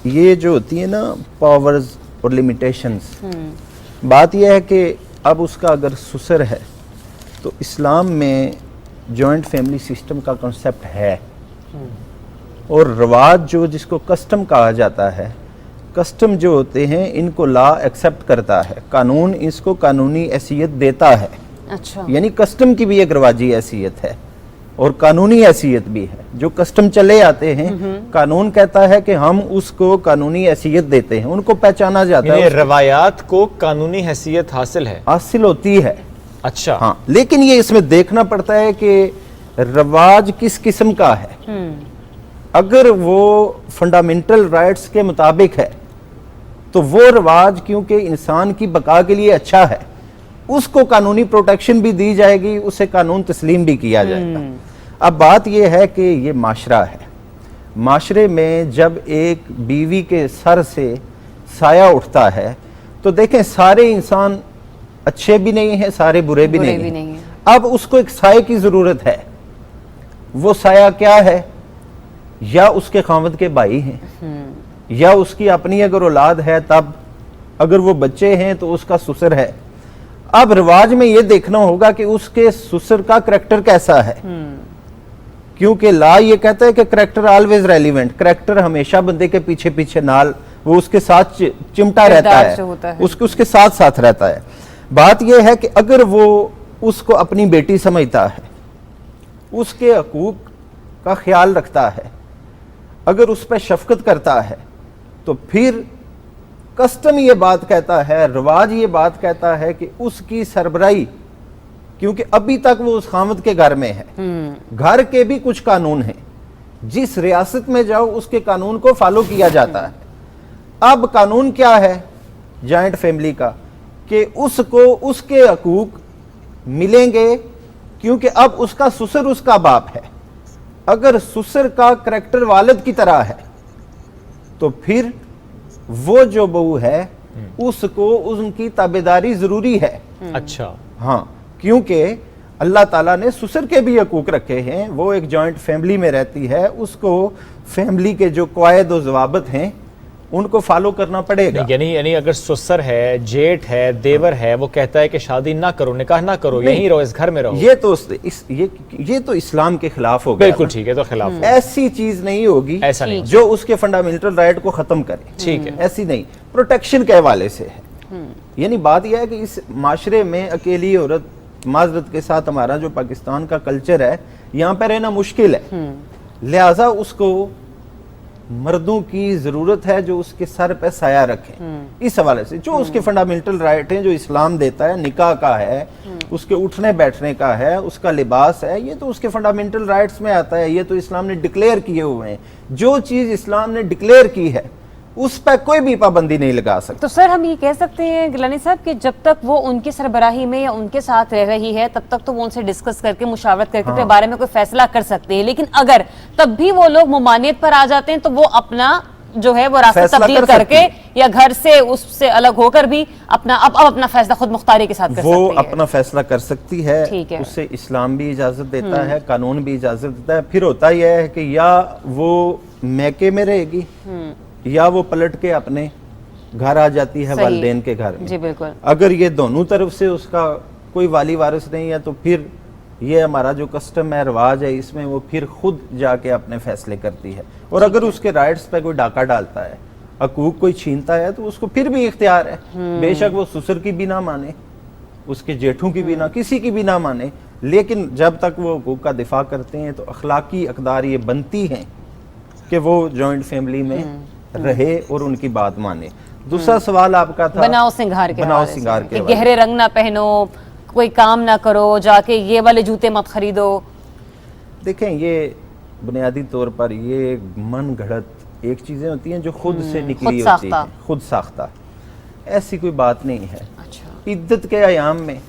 یہ جو ہوتی ہے نا پاورز اور لیمیٹیشنز، بات یہ ہے کہ اب اس کا اگر سسر ہے تو اسلام میں جوائنٹ فیملی سسٹم کا کنسیپٹ ہے، اور رواج جو جس کو کسٹم کہا جاتا ہے، کسٹم جو ہوتے ہیں ان کو لا ایکسیپٹ کرتا ہے، قانون اس کو قانونی حیثیت دیتا ہے. اچھا، یعنی کسٹم کی بھی ایک رواجی حیثیت ہے اور قانونی حیثیت بھی ہے. جو کسٹم چلے آتے ہیں قانون کہتا ہے کہ ہم اس کو قانونی حیثیت دیتے ہیں، ان کو پہچانا جاتا ہے. یعنی روایات کو قانونی حیثیت حاصل ہے، حاصل ہوتی ہے. اچھا ہاں، لیکن یہ اس میں دیکھنا پڑتا ہے کہ رواج کس قسم کا ہے. اگر وہ فنڈامنٹل رائٹس کے مطابق ہے تو وہ رواج کیونکہ انسان کی بقا کے لیے اچھا ہے، اس کو قانونی پروٹیکشن بھی دی جائے گی، اسے قانون تسلیم بھی کیا جائے گا. اب بات یہ ہے کہ یہ معاشرہ ہے. معاشرے میں جب ایک بیوی کے سر سے سایہ اٹھتا ہے تو دیکھیں سارے انسان اچھے بھی نہیں ہیں، سارے برے بھی نہیں ہیں. اب اس کو ایک سائے کی ضرورت ہے. وہ سایہ کیا ہے؟ یا اس کے خاوند کے بھائی ہیں، یا اس کی اپنی اگر اولاد ہے تب، اگر وہ بچے ہیں تو اس کا سسر ہے. اب رواج میں یہ دیکھنا ہوگا کہ اس کے سسر کا کریکٹر کیسا ہے، کیونکہ لا یہ کہتا ہے کہ کریکٹر آلویز ریلیونٹ، کریکٹر ہمیشہ بندے کے پیچھے پیچھے نال وہ اس کے ساتھ چمٹا رہتا ہے، اس کے ساتھ ساتھ رہتا ہے. بات یہ ہے کہ اگر وہ اس کو اپنی بیٹی سمجھتا ہے، اس کے حقوق کا خیال رکھتا ہے، اگر اس پہ شفقت کرتا ہے، تو پھر کسٹم یہ بات کہتا ہے، رواج یہ بات کہتا ہے کہ اس کی سربراہی، کیونکہ ابھی تک وہ اس خاوند کے گھر میں ہے، گھر کے بھی کچھ قانون ہیں، جس ریاست میں جاؤ اس کے قانون کو فالو کیا جاتا ہے. اب قانون کیا ہے جوائنٹ فیملی کا کہ اس کو اس کے حقوق ملیں گے، کیونکہ اب اس کا سسر اس کا باپ ہے. اگر سسر کا کریکٹر والد کی طرح ہے تو پھر وہ جو بہو ہے اس کو ان کی تابعداری ضروری ہے. اچھا ہاں، کیونکہ اللہ تعالیٰ نے سسر کے بھی حقوق رکھے ہیں. وہ ایک جوائنٹ فیملی میں رہتی ہے، اس کو فیملی کے جو قواعد و ضوابط ہیں ان کو فالو کرنا پڑے گا. یعنی اگر سسر ہے، جیٹ ہے، دیور ہے، وہ کہتا ہے کہ شادی نہ کرو، نکاح نہ کرو، یہیں رہو، اس گھر میں رہو، یہ تو اسلام کے خلاف ہوگا. بالکل ٹھیک ہے، تو خلاف ہوگا. ایسی چیز نہیں ہوگی ایسا نہیں جو اس کے فنڈامنٹل رائٹ کو ختم کرے. ٹھیک ہے، ایسی نہیں، پروٹیکشن کے حوالے سے ہے. یعنی بات یہ ہے کہ اس معاشرے میں اکیلی عورت، معذرت کے ساتھ ہمارا جو پاکستان کا کلچر ہے یہاں پہ رہنا مشکل ہے، لہٰذا اس کو مردوں کی ضرورت ہے جو اس کے سر پہ سایہ رکھیں. اس حوالے سے جو اس کے فنڈامنٹل رائٹ ہیں جو اسلام دیتا ہے، نکاح کا ہے، اس کے اٹھنے بیٹھنے کا ہے، اس کا لباس ہے، یہ تو اس کے فنڈامنٹل رائٹس میں آتا ہے. یہ تو اسلام نے ڈکلیئر کیے ہوئے ہیں. جو چیز اسلام نے ڈکلیئر کی ہے اس پہ کوئی بھی پابندی نہیں لگا سکتا. تو سر ہم یہ کہہ سکتے ہیں گیلانی صاحب کہ جب تک وہ ان کی سربراہی میں یا ان کے ساتھ رہ رہی ہے تب تک تو وہ ان سے ڈسکس کر کے مشاورت کر کے اپنے بارے میں کوئی فیصلہ کر سکتے ہیں، لیکن اگر تب بھی وہ لوگ ممانعت پر آ جاتے ہیں تو وہ اپنا جو ہے وہ راستہ تبدیل کر کے یا گھر سے اس سے الگ ہو کر بھی اپنا فیصلہ خود مختاری کے ساتھ کر سکتی ہے. وہ اپنا فیصلہ کر سکتی ہے، اسے اسلام بھی اجازت دیتا ہے، قانون بھی اجازت دیتا ہے. پھر ہوتا یہ ہے کہ یا وہ میکے میں رہے گی یا وہ پلٹ کے اپنے گھر آ جاتی ہے والدین کے گھر میں. جی بالکل. اگر یہ دونوں طرف سے اس کا کوئی والی وارث نہیں ہے تو پھر یہ ہمارا جو کسٹم ہے، رواج ہے، اس میں وہ پھر خود جا کے اپنے فیصلے کرتی ہے. اور اگر اس کے رائٹس پہ کوئی ڈاکہ ڈالتا ہے، حقوق کوئی چھینتا ہے، تو اس کو پھر بھی اختیار ہے. بے شک وہ سسر کی بھی نہ مانے، اس کے جیٹھوں کی بھی نہ، کسی کی بھی نہ مانے، لیکن جب تک وہ حقوق کا دفاع کرتے ہیں تو اخلاقی اقدار یہ بنتی ہیں کہ وہ جوائنٹ فیملی میں رہے اور ان کی بات مانے. دوسرا سوال آپ کا تھا بناؤ سنگھار کے، بناؤ سنگھار کے، گہرے رنگ نہ پہنو، کوئی کام نہ کرو، جا کے یہ والے جوتے مت خریدو. دیکھیں یہ بنیادی طور پر یہ من گھڑت ایک چیزیں ہوتی ہیں جو خود سے نکلی ہوتی ہیں، خود ساختہ. ایسی کوئی بات نہیں ہے. عدت کے ایام میں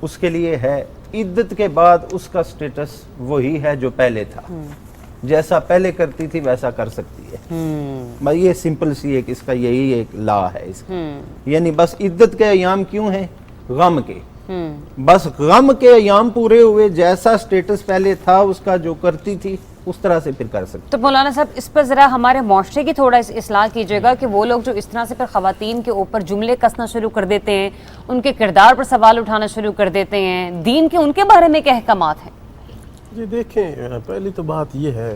اس کے لیے ہے، عدت کے بعد اس کا سٹیٹس وہی ہے جو پہلے تھا. جیسا پہلے کرتی تھی ویسا کر سکتی ہے. یہ سمپل سی ایک اس کا یہی ایک لا ہے اس کا. یعنی بس عدت کے ایام کیوں ہیں؟ غم کے. بس غم کے ایام پورے ہوئے، جیسا سٹیٹس پہلے تھا اس کا جو کرتی تھی اس طرح سے پھر کر سکتے. تو مولانا صاحب اس پر ذرا ہمارے معاشرے کی تھوڑا اصلاح کیجیے گا کہ وہ لوگ جو اس طرح سے پھر خواتین کے اوپر جملے کسنا شروع کر دیتے ہیں، ان کے کردار پر سوال اٹھانا شروع کر دیتے ہیں، دین کے ان کے بارے میں کیا احکامات ہیں؟ جی دیکھیں، پہلی تو بات یہ ہے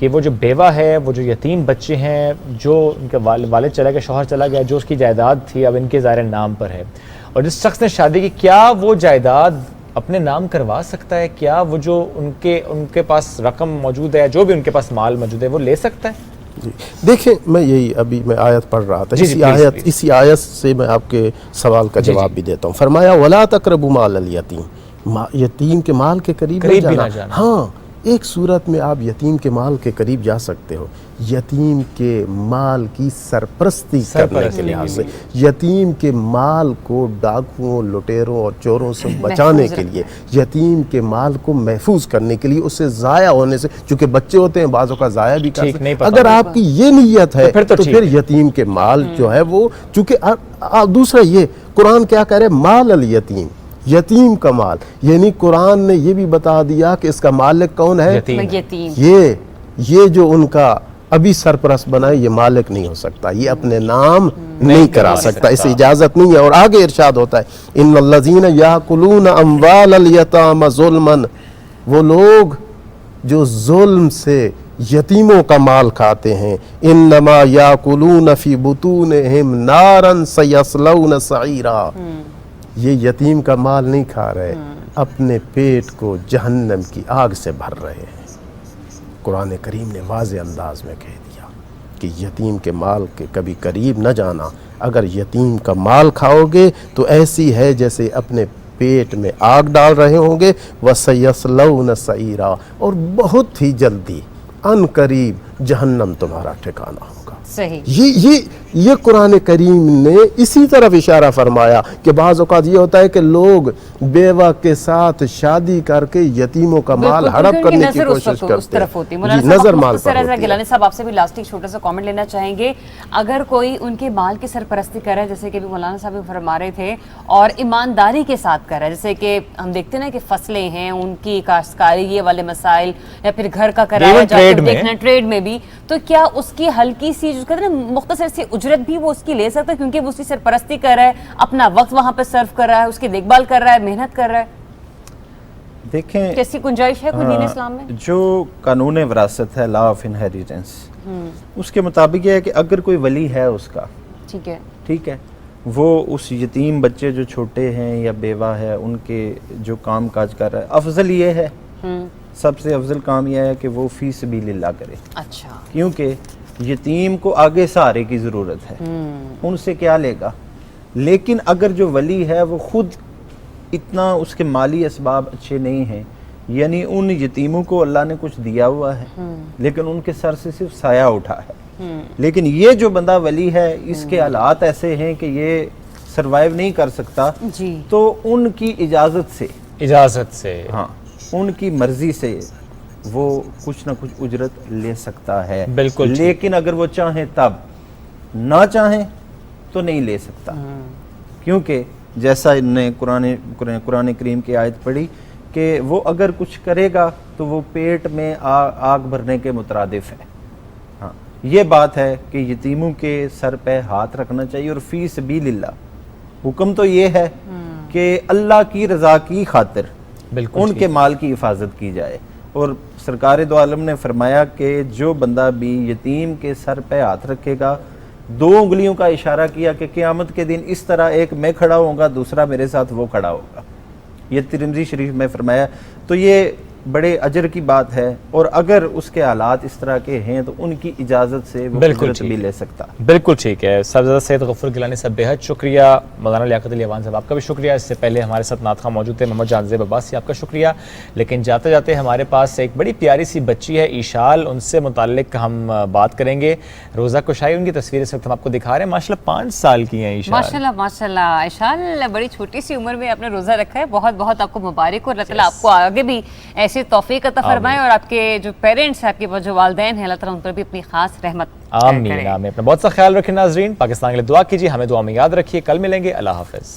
کہ وہ جو بیوہ ہے، وہ جو یتیم بچے ہیں، جو ان کے والد چلا گیا، شوہر چلا گیا، جو اس کی جائیداد تھی اب ان کے ظاہر نام پر ہے، اور جس شخص نے شادی کی، کیا وہ جائیداد اپنے نام کروا سکتا ہے؟ کیا وہ جو ان کے پاس رقم موجود ہے، جو بھی ان کے پاس مال موجود ہے، وہ لے سکتا ہے؟ جی دیکھیں، میں آیت پڑھ رہا تھا، اسی آیت سے میں آپ کے سوال کا جواب بھی دیتا ہوں۔ فرمایا وَلَا تَقْرَبُوا مَالَ الْيَتِيمِ، یتیم کے مال کے قریب بھی نہ نہ جانا۔ ہاں، ایک صورت میں آپ یتیم کے مال کے قریب جا سکتے ہو، یتیم کے مال کی سرپرستی کرنے کے لحاظ سے، یتیم کے مال کو ڈاکوؤں، لٹیروں اور چوروں سے بچانے کے لیے، یتیم کے مال کو محفوظ کرنے کے لیے، اسے ضائع ہونے سے، چونکہ بچے ہوتے ہیں بعضوں کا ضائع بھی کر سکتے ہیں، اگر آپ کی یہ نیت ہے تو پھر یتیم کے مال جو ہے وہ، چونکہ دوسرا یہ قرآن کیا کہہ رہے ہیں، مال الیتیم، یتیم کا مال، یعنی قرآن نے یہ بھی بتا دیا کہ اس کا مالک کون ہے؟ یتیم۔ یہ جو ان کا ابھی سرپرست بنا ہے، یہ مالک نہیں ہو سکتا، یہ اپنے نام نہیں کرا سکتا، اسے اجازت نہیں ہے۔ اور آگے ارشاد ہوتا ہے ان الذین یاکلون اموال الیتام ظلما، وہ لوگ جو ظلم سے یتیموں کا مال کھاتے ہیں، انما یاکلون فی بطونہم نارا سیصلون سعیرا، یہ یتیم کا مال نہیں کھا رہے، اپنے پیٹ کو جہنم کی آگ سے بھر رہے ہیں۔ قرآن کریم نے واضح انداز میں کہہ دیا کہ یتیم کے مال کے کبھی قریب نہ جانا، اگر یتیم کا مال کھاؤ گے تو ایسی ہے جیسے اپنے پیٹ میں آگ ڈال رہے ہوں گے، وَسَيَصْلَوْنَ سَعِيرًا، اور بہت ہی جلدی ان قریب جہنم تمہارا ٹھکانہ ہوگا۔ صحیح، یہ قرآن کریم نے اسی طرف اشارہ فرمایا کہ بعض اوقات یہ ہوتا ہے کہ لوگ بیوہ کے ساتھ شادی کر کے یتیموں کا مال ہڑپ کرنے کی کوشش کرتے ہیں، نظر مال پر ہوتی ہے۔ گیلانی صاحب آپ سے بھی لاسٹ ایک چھوٹا سا کامنٹ لینا چاہیں گے، اگر کوئی ان کے مال کی سرپرستی کر رہا ہے، جیسے کہ ابھی مولانا صاحب بھی فرما رہے تھے، اور ایمانداری کے ساتھ کر رہا ہے، جیسے کہ ہم دیکھتے ہیں نا کہ فصلیں ہیں ان کی، کاشتکاری یہ والے مسائل، یا پھر گھر کا کرایہ جا کر دیکھنا، ٹریڈ میں بھی، تو کیا اس کی ہلکی سی جو کہتے ہیں نا مختصر سی اجرت بھی وہ اس کی لے سکتا ہے، کیونکہ وہ اس کی سرپرستی کر رہا ہے، اپنا وقت وہاں پہ صرف کر رہا ہے، اس کی دیکھ بھال کر رہا ہے، محنت کر رہا ہے؟ دیکھیں کیسی گنجائش ہے کوئی دین اسلام میں؟ جو قانون وراثت ہے، لا آف انہیریٹنس، اس کے مطابق یہ ہے کہ اگر کوئی ولی ہے اس کا، ٹھیک ہے، وہ اس یتیم بچے جو چھوٹے ہیں یا بیوہ ہے ان کے جو کام کاج کر رہا ہے، افضل یہ ہے، سب سے افضل کام یہ ہے کہ وہ فی سبیل اللہ کرے۔ اچھا، کیونکہ یتیم کو آگے سہارے کی ضرورت ہے، ان سے کیا لے گا؟ لیکن اگر جو ولی ہے وہ خود اتنا اس کے مالی اسباب اچھے نہیں ہیں، یعنی ان یتیموں کو اللہ نے کچھ دیا ہوا ہے لیکن ان کے سر سے صرف سایہ اٹھا ہے، لیکن یہ جو بندہ ولی ہے اس کے حالات ایسے ہیں کہ یہ سروائیو نہیں کر سکتا، تو ان کی اجازت سے ہاں، ان کی مرضی سے وہ کچھ نہ کچھ اجرت لے سکتا ہے، بالکل، لیکن اگر وہ چاہیں تب، نہ چاہیں تو نہیں لے سکتا، کیونکہ جیسا نے قرآن کریم کی آیت پڑھی کہ وہ اگر کچھ کرے گا تو وہ پیٹ میں آگ بھرنے کے مترادف ہے۔ ہاں، یہ بات ہے کہ یتیموں کے سر پہ ہاتھ رکھنا چاہیے، اور فی سبیل اللہ حکم تو یہ ہے کہ اللہ کی رضا کی خاطر ان کے مال کی حفاظت کی جائے، اور سرکار دو عالم نے فرمایا کہ جو بندہ بھی یتیم کے سر پہ ہاتھ رکھے گا، 2 انگلیوں کا اشارہ کیا کہ قیامت کے دن اس طرح ایک میں کھڑا ہوں گا، دوسرا میرے ساتھ وہ کھڑا ہوگا، یہ ترمذی شریف میں فرمایا۔ تو یہ بڑے اجر کی بات ہے، اور اگر اس کے حالات اس طرح کے ہیں تو ان کی اجازت سے وہ اجرت بھی لے سکتا۔ بالکل ٹھیک ہے۔ صاحبزادہ سید غفور گیلانی صاحب بہت شکریہ، مولانا لیاقت علی اعوان صاحب آپ کا بھی شکریہ، اس سے پہلے ہمارے ساتھ نعت خواں موجود تھے محمد جان زیب عباسی، آپ کا شکریہ۔ لیکن جاتے جاتے ہمارے پاس ایک بڑی پیاری سی بچی ہے ایشال، ان سے متعلق ہم بات کریں گے۔ روزہ کشائی ان کی تصویر اس وقت ہم آپ کو دکھا رہے ہیں، ماشاءاللہ 5 سال کی ہیں ایشال۔ ماشاءاللہ ماشاءاللہ، ایشال بڑی چھوٹی سی عمر میں آپ نے روزہ رکھا ہے، بہت بہت آپ کو مبارک ہو، اللہ تعالیٰ آپ کو آگے بھی ایسی توفیق عطا فرمائے، اور آپ کے جو پیرنٹس ہیں، آپ کے جو والدین ہیں، اللہ تعالیٰ ان پر بھی اپنی خاص رحمت آمین آمین۔ اپنا بہت سا خیال رکھیں ناظرین، پاکستان کے لیے دعا کیجیے، ہمیں دعا میں یاد رکھیے، کل ملیں گے، اللہ حافظ۔